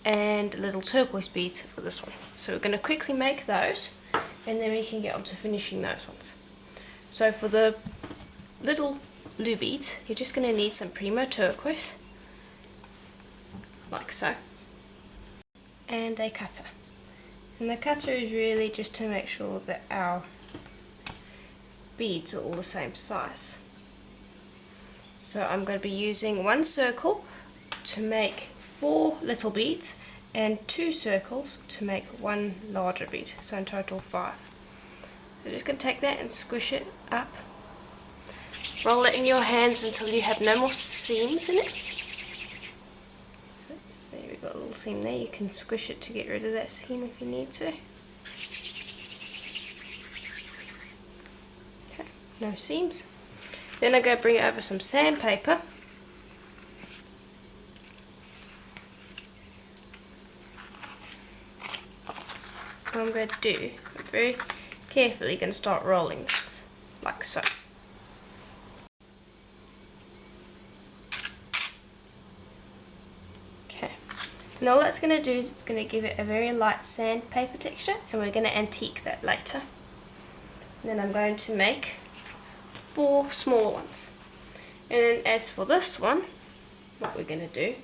and little turquoise beads for this one. So we're going to quickly make those, and then we can get on to finishing those ones. So for the little blue beads, you're just going to need some premo turquoise, like so, and a cutter. And the cutter is really just to make sure that our beads are all the same size. So I'm going to be using one circle to make 4 little beads and 2 circles to make 1 larger bead, so in total 5. So just going to take that and squish it up. Roll it in your hands until you have no more seams in it. Let's see, we've got a little seam there. You can squish it to get rid of that seam if you need to. Okay, no seams. Then I'm going to bring it over some sandpaper. What I'm going to do, I'm very carefully going to start rolling this, like so. Okay, and all that's going to do is it's going to give it a very light sandpaper texture, and we're going to antique that later. And then I'm going to make 4 smaller ones. And then as for this one, what we're going to do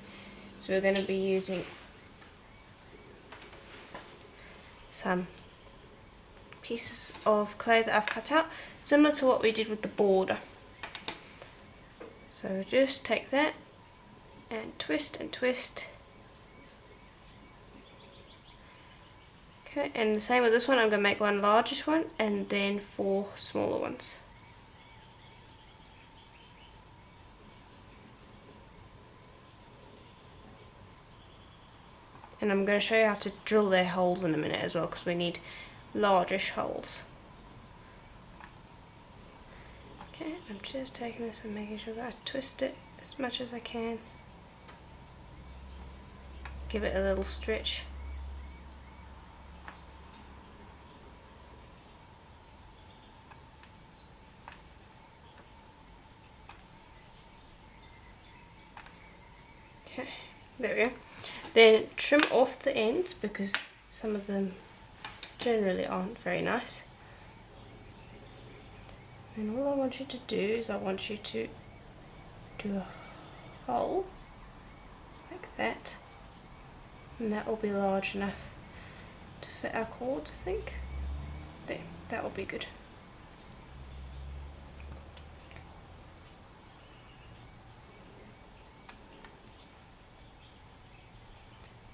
is we're going to be using some pieces of clay that I've cut out, similar to what we did with the border. So just take that and twist and twist. Okay, and the same with this one, I'm going to make 1 largest one and then 4 smaller ones. And I'm going to show you how to drill their holes in a minute as well, because we need largish holes. Okay, I'm just taking this and making sure that I twist it as much as I can. Give it a little stretch. Okay, there we go. Then trim off the ends because some of them generally aren't very nice. And all I want you to do is I want you to do a hole like that, and that will be large enough to fit our cords, I think. There, that will be good.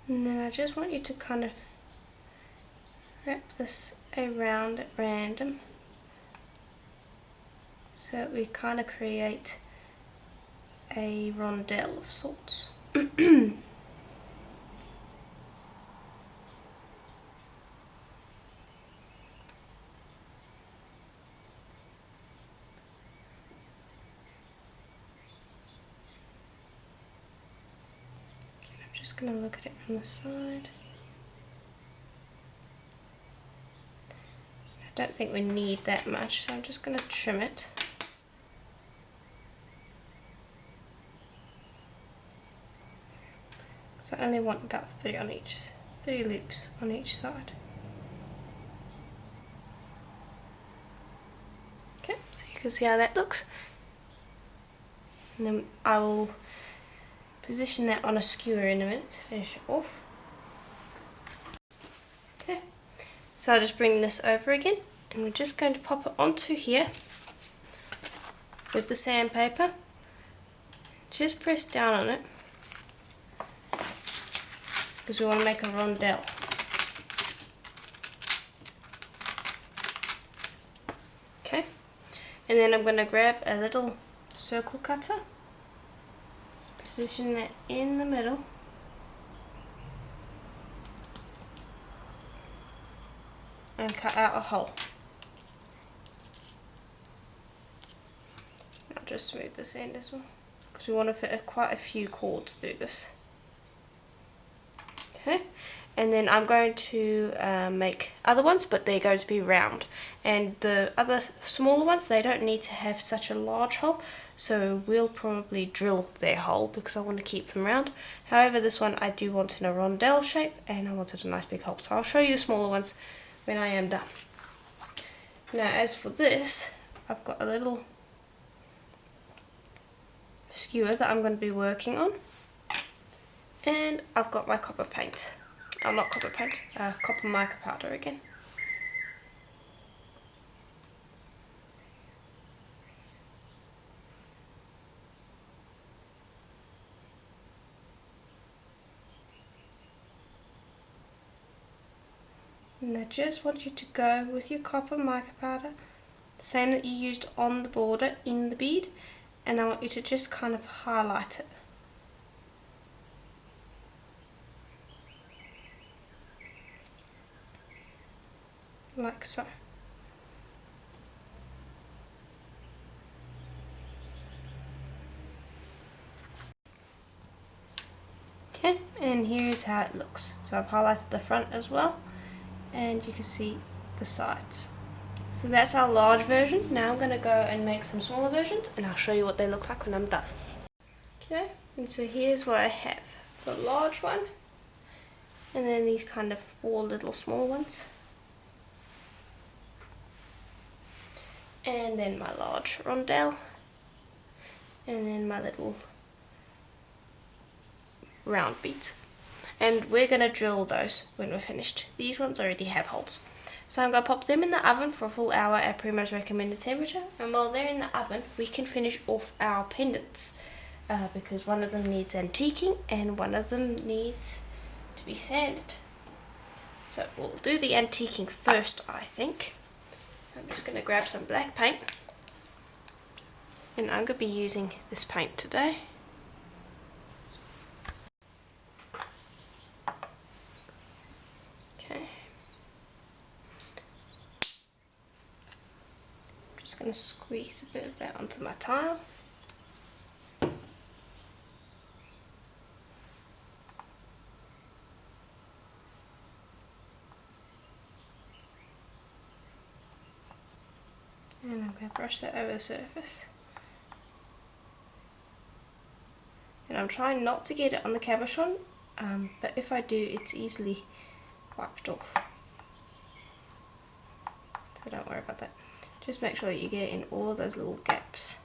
And then I just want you to kind of wrap this around at random so that we kind of create a rondelle of sorts. Okay, I'm just going to look at it from the side. I don't think we need that much, so I'm just going to trim it. So I only want about 3 loops on each side. Okay, so you can see how that looks. And then I will position that on a skewer in a minute to finish it off. Okay, so I'll just bring this over again, and we're just going to pop it onto here with the sandpaper. Just press down on it, because we want to make a rondelle. Okay, and then I'm going to grab a little circle cutter, position that in the middle, and cut out a hole. I'll just smooth this end as well, because we want to fit quite a few cords through this. Okay, and then I'm going to make other ones, but they're going to be round, and the other smaller ones, they don't need to have such a large hole, so we'll probably drill their hole because I want to keep them round. However, this one I do want in a rondelle shape, and I wanted a nice big hole, so I'll show you the smaller ones when I am done. Now as for this, I've got a little skewer that I'm going to be working on. And I've got my copper paint. Oh, not copper paint, copper mica powder again. And I just want you to go with your copper mica powder, the same that you used on the border in the bead, and I want you to just kind of highlight it. Like so. Okay, and here's how it looks. So I've highlighted the front as well, and you can see the sides. So that's our large version. Now I'm going to go and make some smaller versions, and I'll show you what they look like when I'm done. Okay, and so here's what I have. The large one, and then these kind of 4 little small ones. And then my large rondelle, and then my little round beads. And we're going to drill those when we're finished. These ones already have holes. So I'm going to pop them in the oven for a full hour at Premo's recommended temperature, and while they're in the oven we can finish off our pendants, because one of them needs antiquing and one of them needs to be sanded. So we'll do the antiquing first, I think. So I'm just going to grab some black paint, and I'm going to be using this paint today. Okay. I'm just going to squeeze a bit of that onto my tile. And I'm going to brush that over the surface. And I'm trying not to get it on the cabochon, but if I do, it's easily wiped off. So don't worry about that. Just make sure that you get in all those little gaps.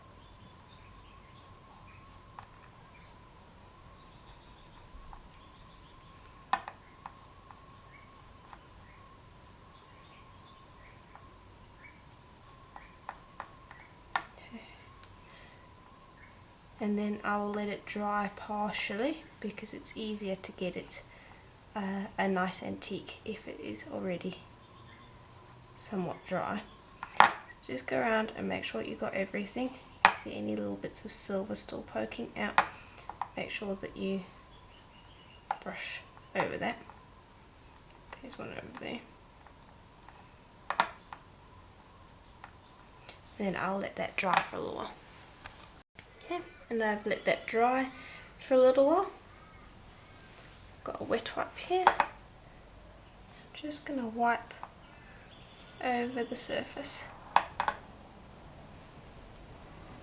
And then I will let it dry partially, because it's easier to get it a nice antique if it is already somewhat dry. So just go around and make sure you've got everything. If you see any little bits of silver still poking out, make sure that you brush over that. There's one over there. Then I'll let that dry for a little while. Okay, and I've let that dry for a little while. So I've got a wet wipe here. I'm just going to wipe over the surface.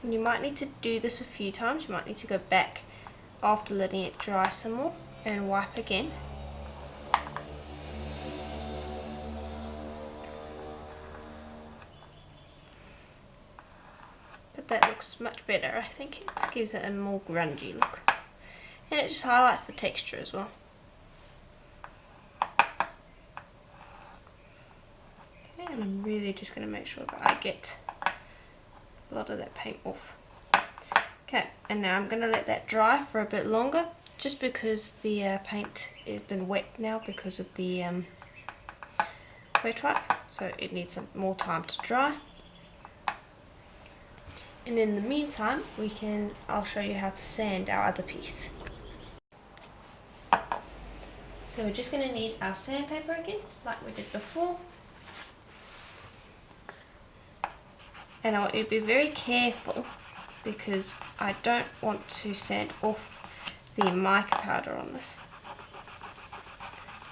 And you might need to do this a few times. You might need to go back after letting it dry some more and wipe again. But that looks much better. I think it gives it a more grungy look. And it just highlights the texture as well. Okay, and I'm really just going to make sure that I get a lot of that paint off. Okay, and now I'm going to let that dry for a bit longer, just because the paint has been wet now because of the wet wipe, so it needs some more time to dry. And in the meantime, I'll show you how to sand our other piece. So we're just going to need our sandpaper again, like we did before. And I want you to be very careful, because I don't want to sand off the mica powder on this.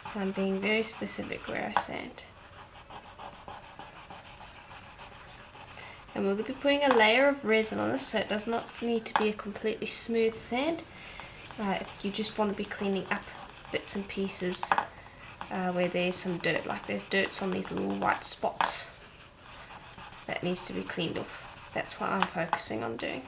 So I'm being very specific where I sand. And we're going to be putting a layer of resin on this, so it does not need to be a completely smooth sand. You just want to be cleaning up bits and pieces where there's some dirt, like there's dirt on these little white spots. That needs to be cleaned off. That's what I'm focusing on doing.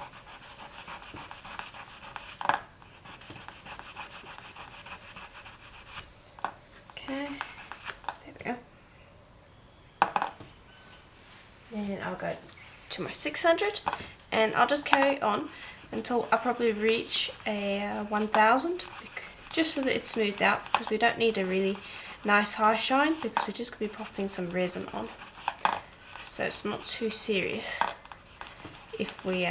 and I'll go to my 600, and I'll just carry on until I probably reach a 1000, just so that it's smoothed out, because we don't need a really nice high shine, because we're just going to be popping some resin on, so it's not too serious if we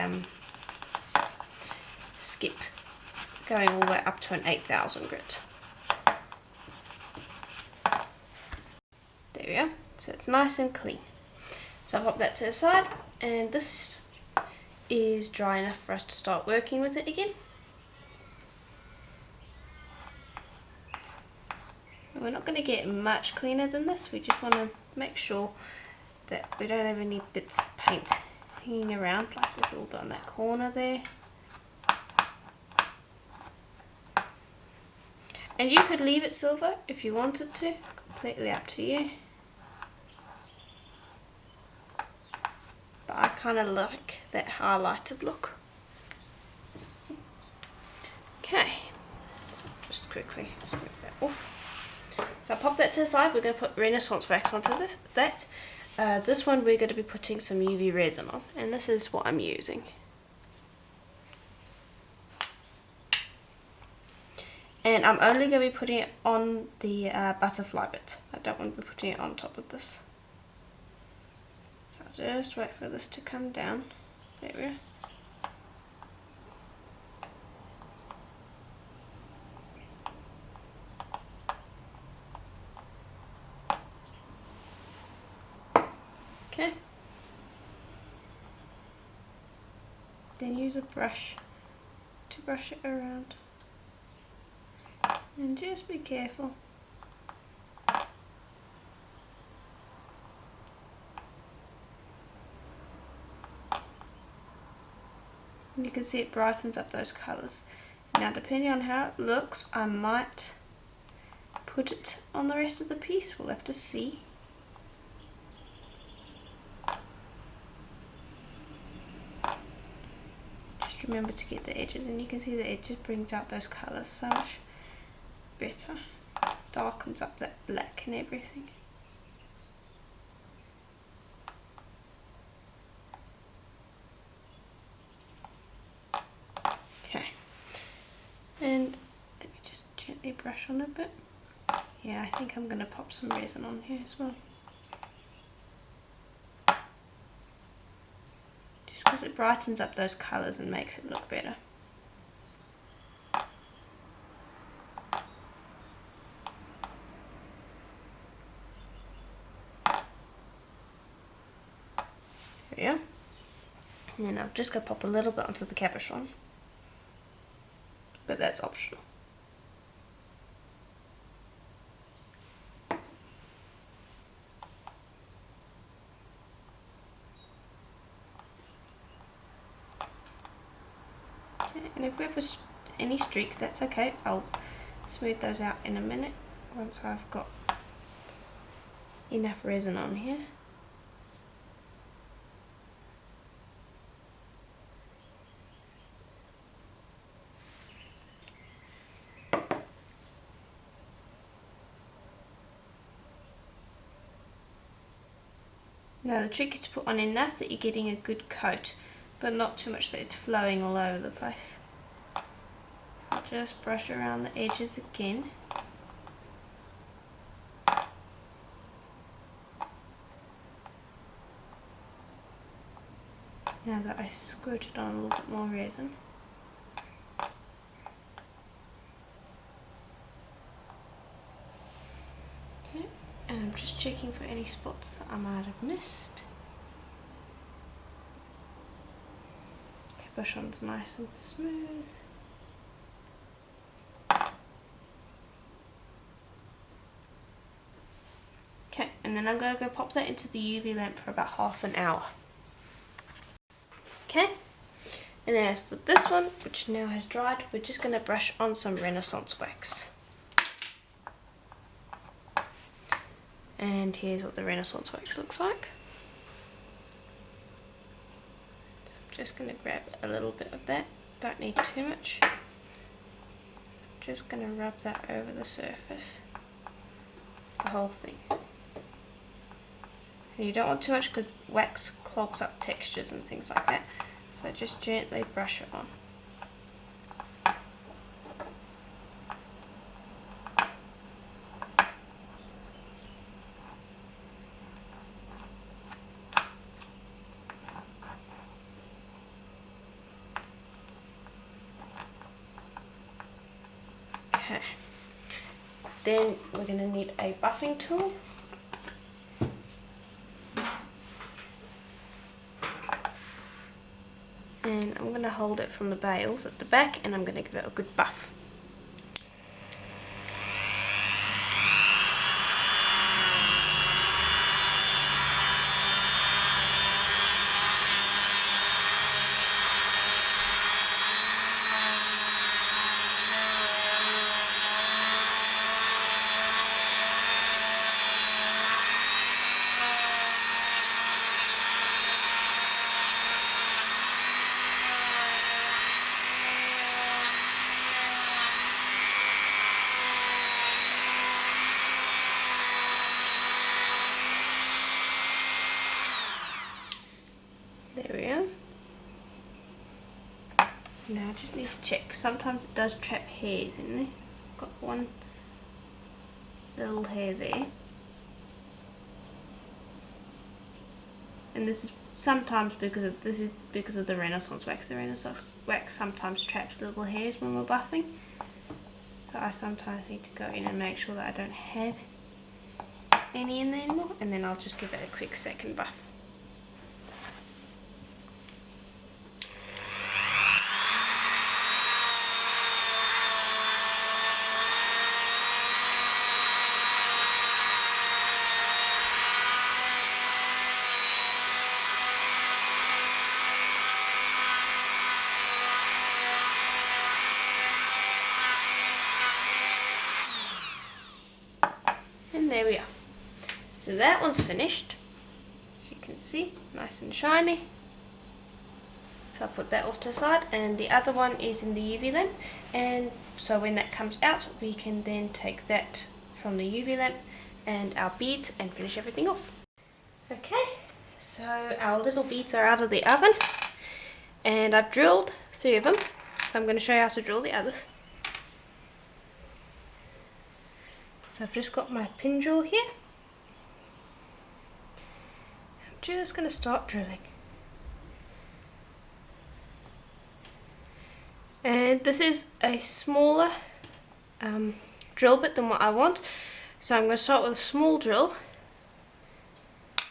skip going all the way up to an 8000 grit. There we are, so it's nice and clean. So I'll pop that to the side, and this is dry enough for us to start working with it again. We're not going to get much cleaner than this, we just want to make sure that we don't have any bits of paint hanging around, like this little bit on that corner there. And you could leave it silver if you wanted to, completely up to you. But I kind of like that highlighted look. Okay, so just quickly smooth that off. So I'll pop that to the side. We're going to put Renaissance wax onto that. This one we're going to be putting some UV resin on, and this is what I'm using. And I'm only going to be putting it on the butterfly bit. I don't want to be putting it on top of this. So I'll just wait for this to come down. There we are. Okay. Then use a brush to brush it around. And just be careful. And you can see it brightens up those colours. Now depending on how it looks, I might put it on the rest of the piece. We'll have to see. Just remember to get the edges, and you can see the edges brings out those colours so much better. Darkens up that black and everything. Okay, and let me just gently brush on a bit. Yeah, I think I'm going to pop some resin on here as well, just because it brightens up those colours and makes it look better. There we are. And then I'm just going to pop a little bit onto the cabochon, but that's optional. Okay, and if we have any streaks, that's okay. I'll smooth those out in a minute once I've got enough resin on here. Now the trick is to put on enough that you're getting a good coat, but not too much that it's flowing all over the place. So just brush around the edges again. Now that I squirted on a little bit more resin. Okay, and I'm just checking for any spots that I might have missed. Cabochon's nice and smooth. Okay, and then I'm going to go pop that into the UV lamp for about half an hour. Okay, and then as for this one, which now has dried, we're just going to brush on some Renaissance wax. And here's what the Renaissance wax looks like. So I'm just going to grab a little bit of that, don't need too much. I'm just going to rub that over the surface, the whole thing. And you don't want too much because wax clogs up textures and things like that. So just gently brush it on. Okay. Then we're going to need a buffing tool. And I'm going to hold it from the bales at the back and I'm going to give it a good buff. There we are. Now I just need to check. Sometimes it does trap hairs in there. So I've got one little hair there. And this is sometimes because of the Renaissance wax. The Renaissance wax sometimes traps little hairs when we're buffing. So I sometimes need to go in and make sure that I don't have any in there anymore. And then I'll just give it a quick second buff. And there we are. So that one's finished. As you can see, nice and shiny. So I'll put that off to the side, and the other one is in the UV lamp. And so when that comes out, we can then take that from the UV lamp and our beads and finish everything off. Okay, so our little beads are out of the oven, and I've drilled 3 of them. So I'm going to show you how to drill the others. So I've just got my pin drill here. I'm just going to start drilling. And this is a smaller drill bit than what I want. So I'm going to start with a small drill.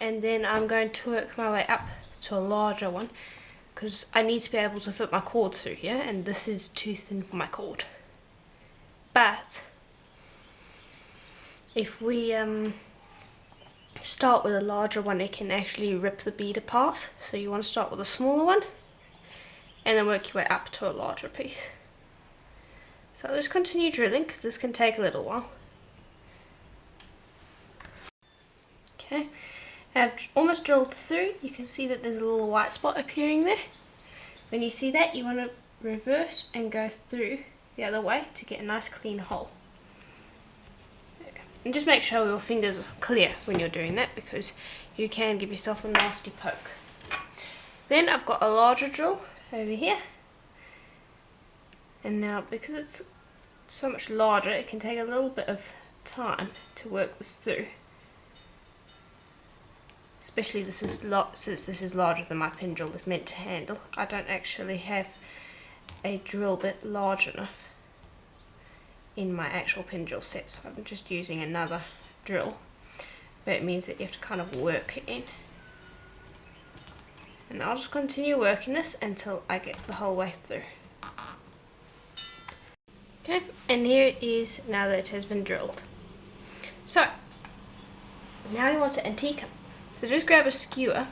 And then I'm going to work my way up to a larger one. Because I need to be able to fit my cord through here. And this is too thin for my cord. But if we start with a larger one, it can actually rip the bead apart. So you want to start with a smaller one and then work your way up to a larger piece. So I'll just continue drilling because this can take a little while. Okay, I've almost drilled through. You can see that there's a little white spot appearing there. When you see that, you want to reverse and go through the other way to get a nice clean hole. And just make sure your fingers are clear when you're doing that, because you can give yourself a nasty poke. Then I've got a larger drill over here. And now, because it's so much larger, it can take a little bit of time to work this through. Especially since this is larger than my pin drill is meant to handle. I don't actually have a drill bit large enough in my actual pin drill set, so I'm just using another drill, but it means that you have to kind of work it in. And I'll just continue working this until I get the whole way through. Okay, and here it is now that it has been drilled. So now you want to antique them. So just grab a skewer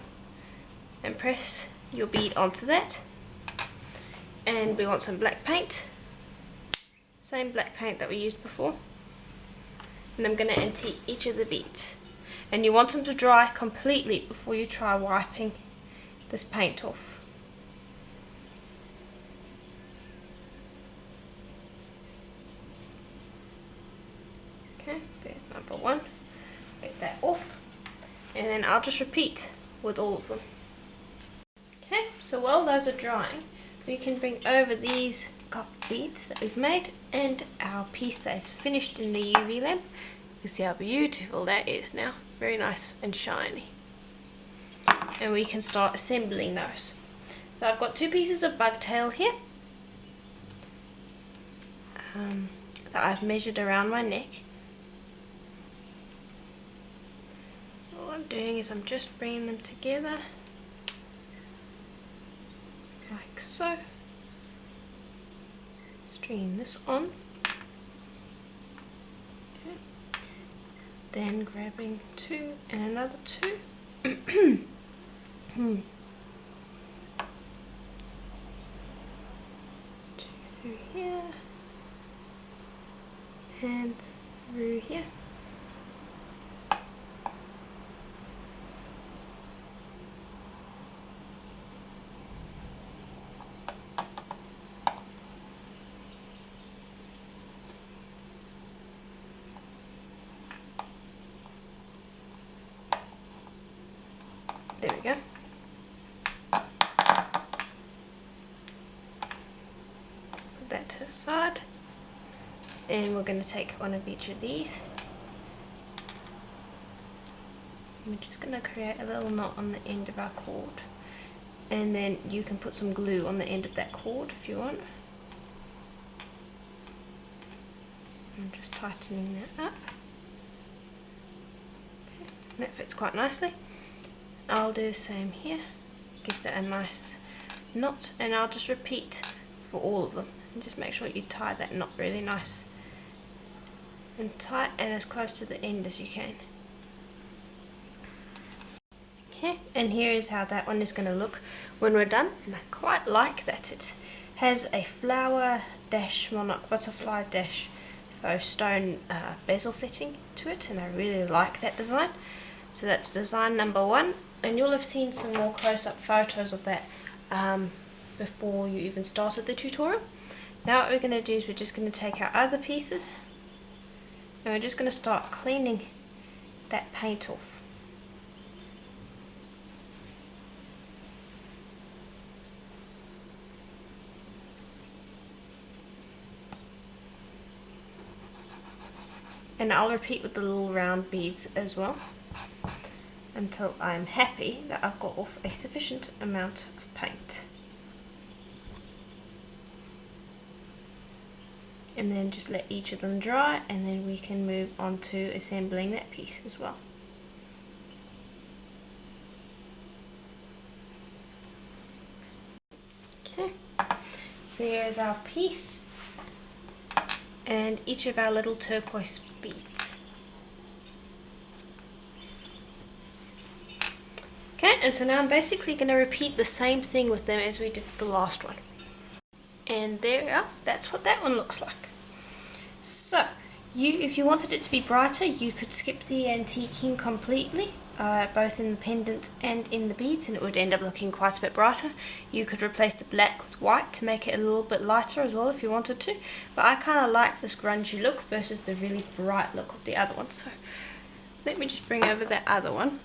and press your bead onto that, and we want some black paint. Same black paint that we used before. And I'm going to antique each of the beads. And you want them to dry completely before you try wiping this paint off. Okay, there's number 1. Get that off. and then I'll just repeat with all of them. Okay, so while those are drying, we can bring over these copper beads that we've made and our piece that is finished in the UV lamp. You see how beautiful that is now, very nice and shiny. And we can start assembling those. So I've got 2 pieces of bugtail here that I've measured around my neck. All I'm doing is I'm just bringing them together like so. Stringing this on. Okay. Then grabbing 2 and another 2. 2 through here and through here. There we go. Put that to the side. And we're going to take one of each of these. We're just going to create a little knot on the end of our cord. And then you can put some glue on the end of that cord if you want. I'm just tightening that up. Okay, that fits quite nicely. I'll do the same here, give that a nice knot, and I'll just repeat for all of them. And just make sure you tie that knot really nice and tight and as close to the end as you can. Okay, and here is how that one is going to look when we're done, and I quite like that it has a flower dash monarch butterfly dash faux stone bezel setting to it, and I really like that design. So that's design number 1. And you'll have seen some more close-up photos of that before you even started the tutorial. Now what we're going to do is we're just going to take our other pieces and we're just going to start cleaning that paint off. And I'll repeat with the little round beads as well, until I'm happy that I've got off a sufficient amount of paint. And then just let each of them dry, and then we can move on to assembling that piece as well. Okay, so here's our piece and each of our little turquoise beads. Okay, and so now I'm basically going to repeat the same thing with them as we did the last one. And there we are, that's what that one looks like. So, if you wanted it to be brighter, you could skip the antiquing completely, both in the pendant and in the beads, and it would end up looking quite a bit brighter. You could replace the black with white to make it a little bit lighter as well if you wanted to, but I kind of like this grungy look versus the really bright look of the other one. So, let me just bring over that other one,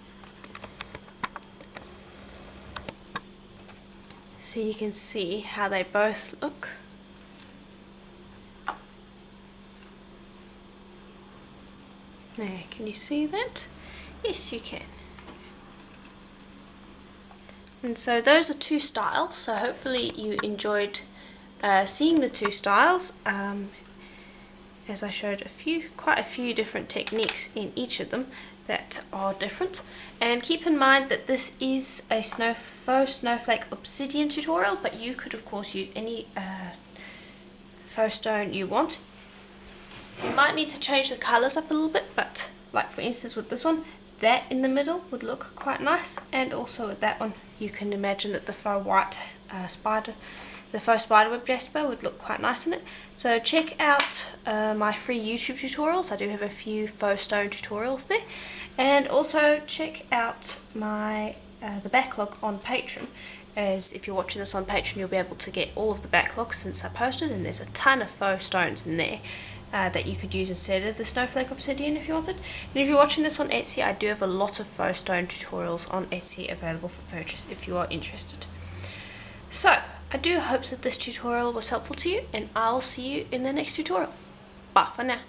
so you can see how they both look. There, can you see that? Yes, you can. And so those are 2 styles, so hopefully you enjoyed seeing the 2 styles, as I showed quite a few different techniques in each of them that are different. And keep in mind that this is a faux Snowflake Obsidian tutorial, but you could of course use any faux stone you want. You might need to change the colours up a little bit, but like for instance with this one, that in the middle would look quite nice, and also with that one you can imagine that the faux white faux spiderweb jasper would look quite nice in it. So check out my free YouTube tutorials. I do have a few faux stone tutorials there, and also check out my the backlog on Patreon, as if you're watching this on Patreon you'll be able to get all of the backlog since I posted, and there's a ton of faux stones in there that you could use instead of the Snowflake Obsidian if you wanted. And if you're watching this on Etsy, I do have a lot of faux stone tutorials on Etsy available for purchase if you are interested. So, I do hope that this tutorial was helpful to you, and I'll see you in the next tutorial. Bye for now.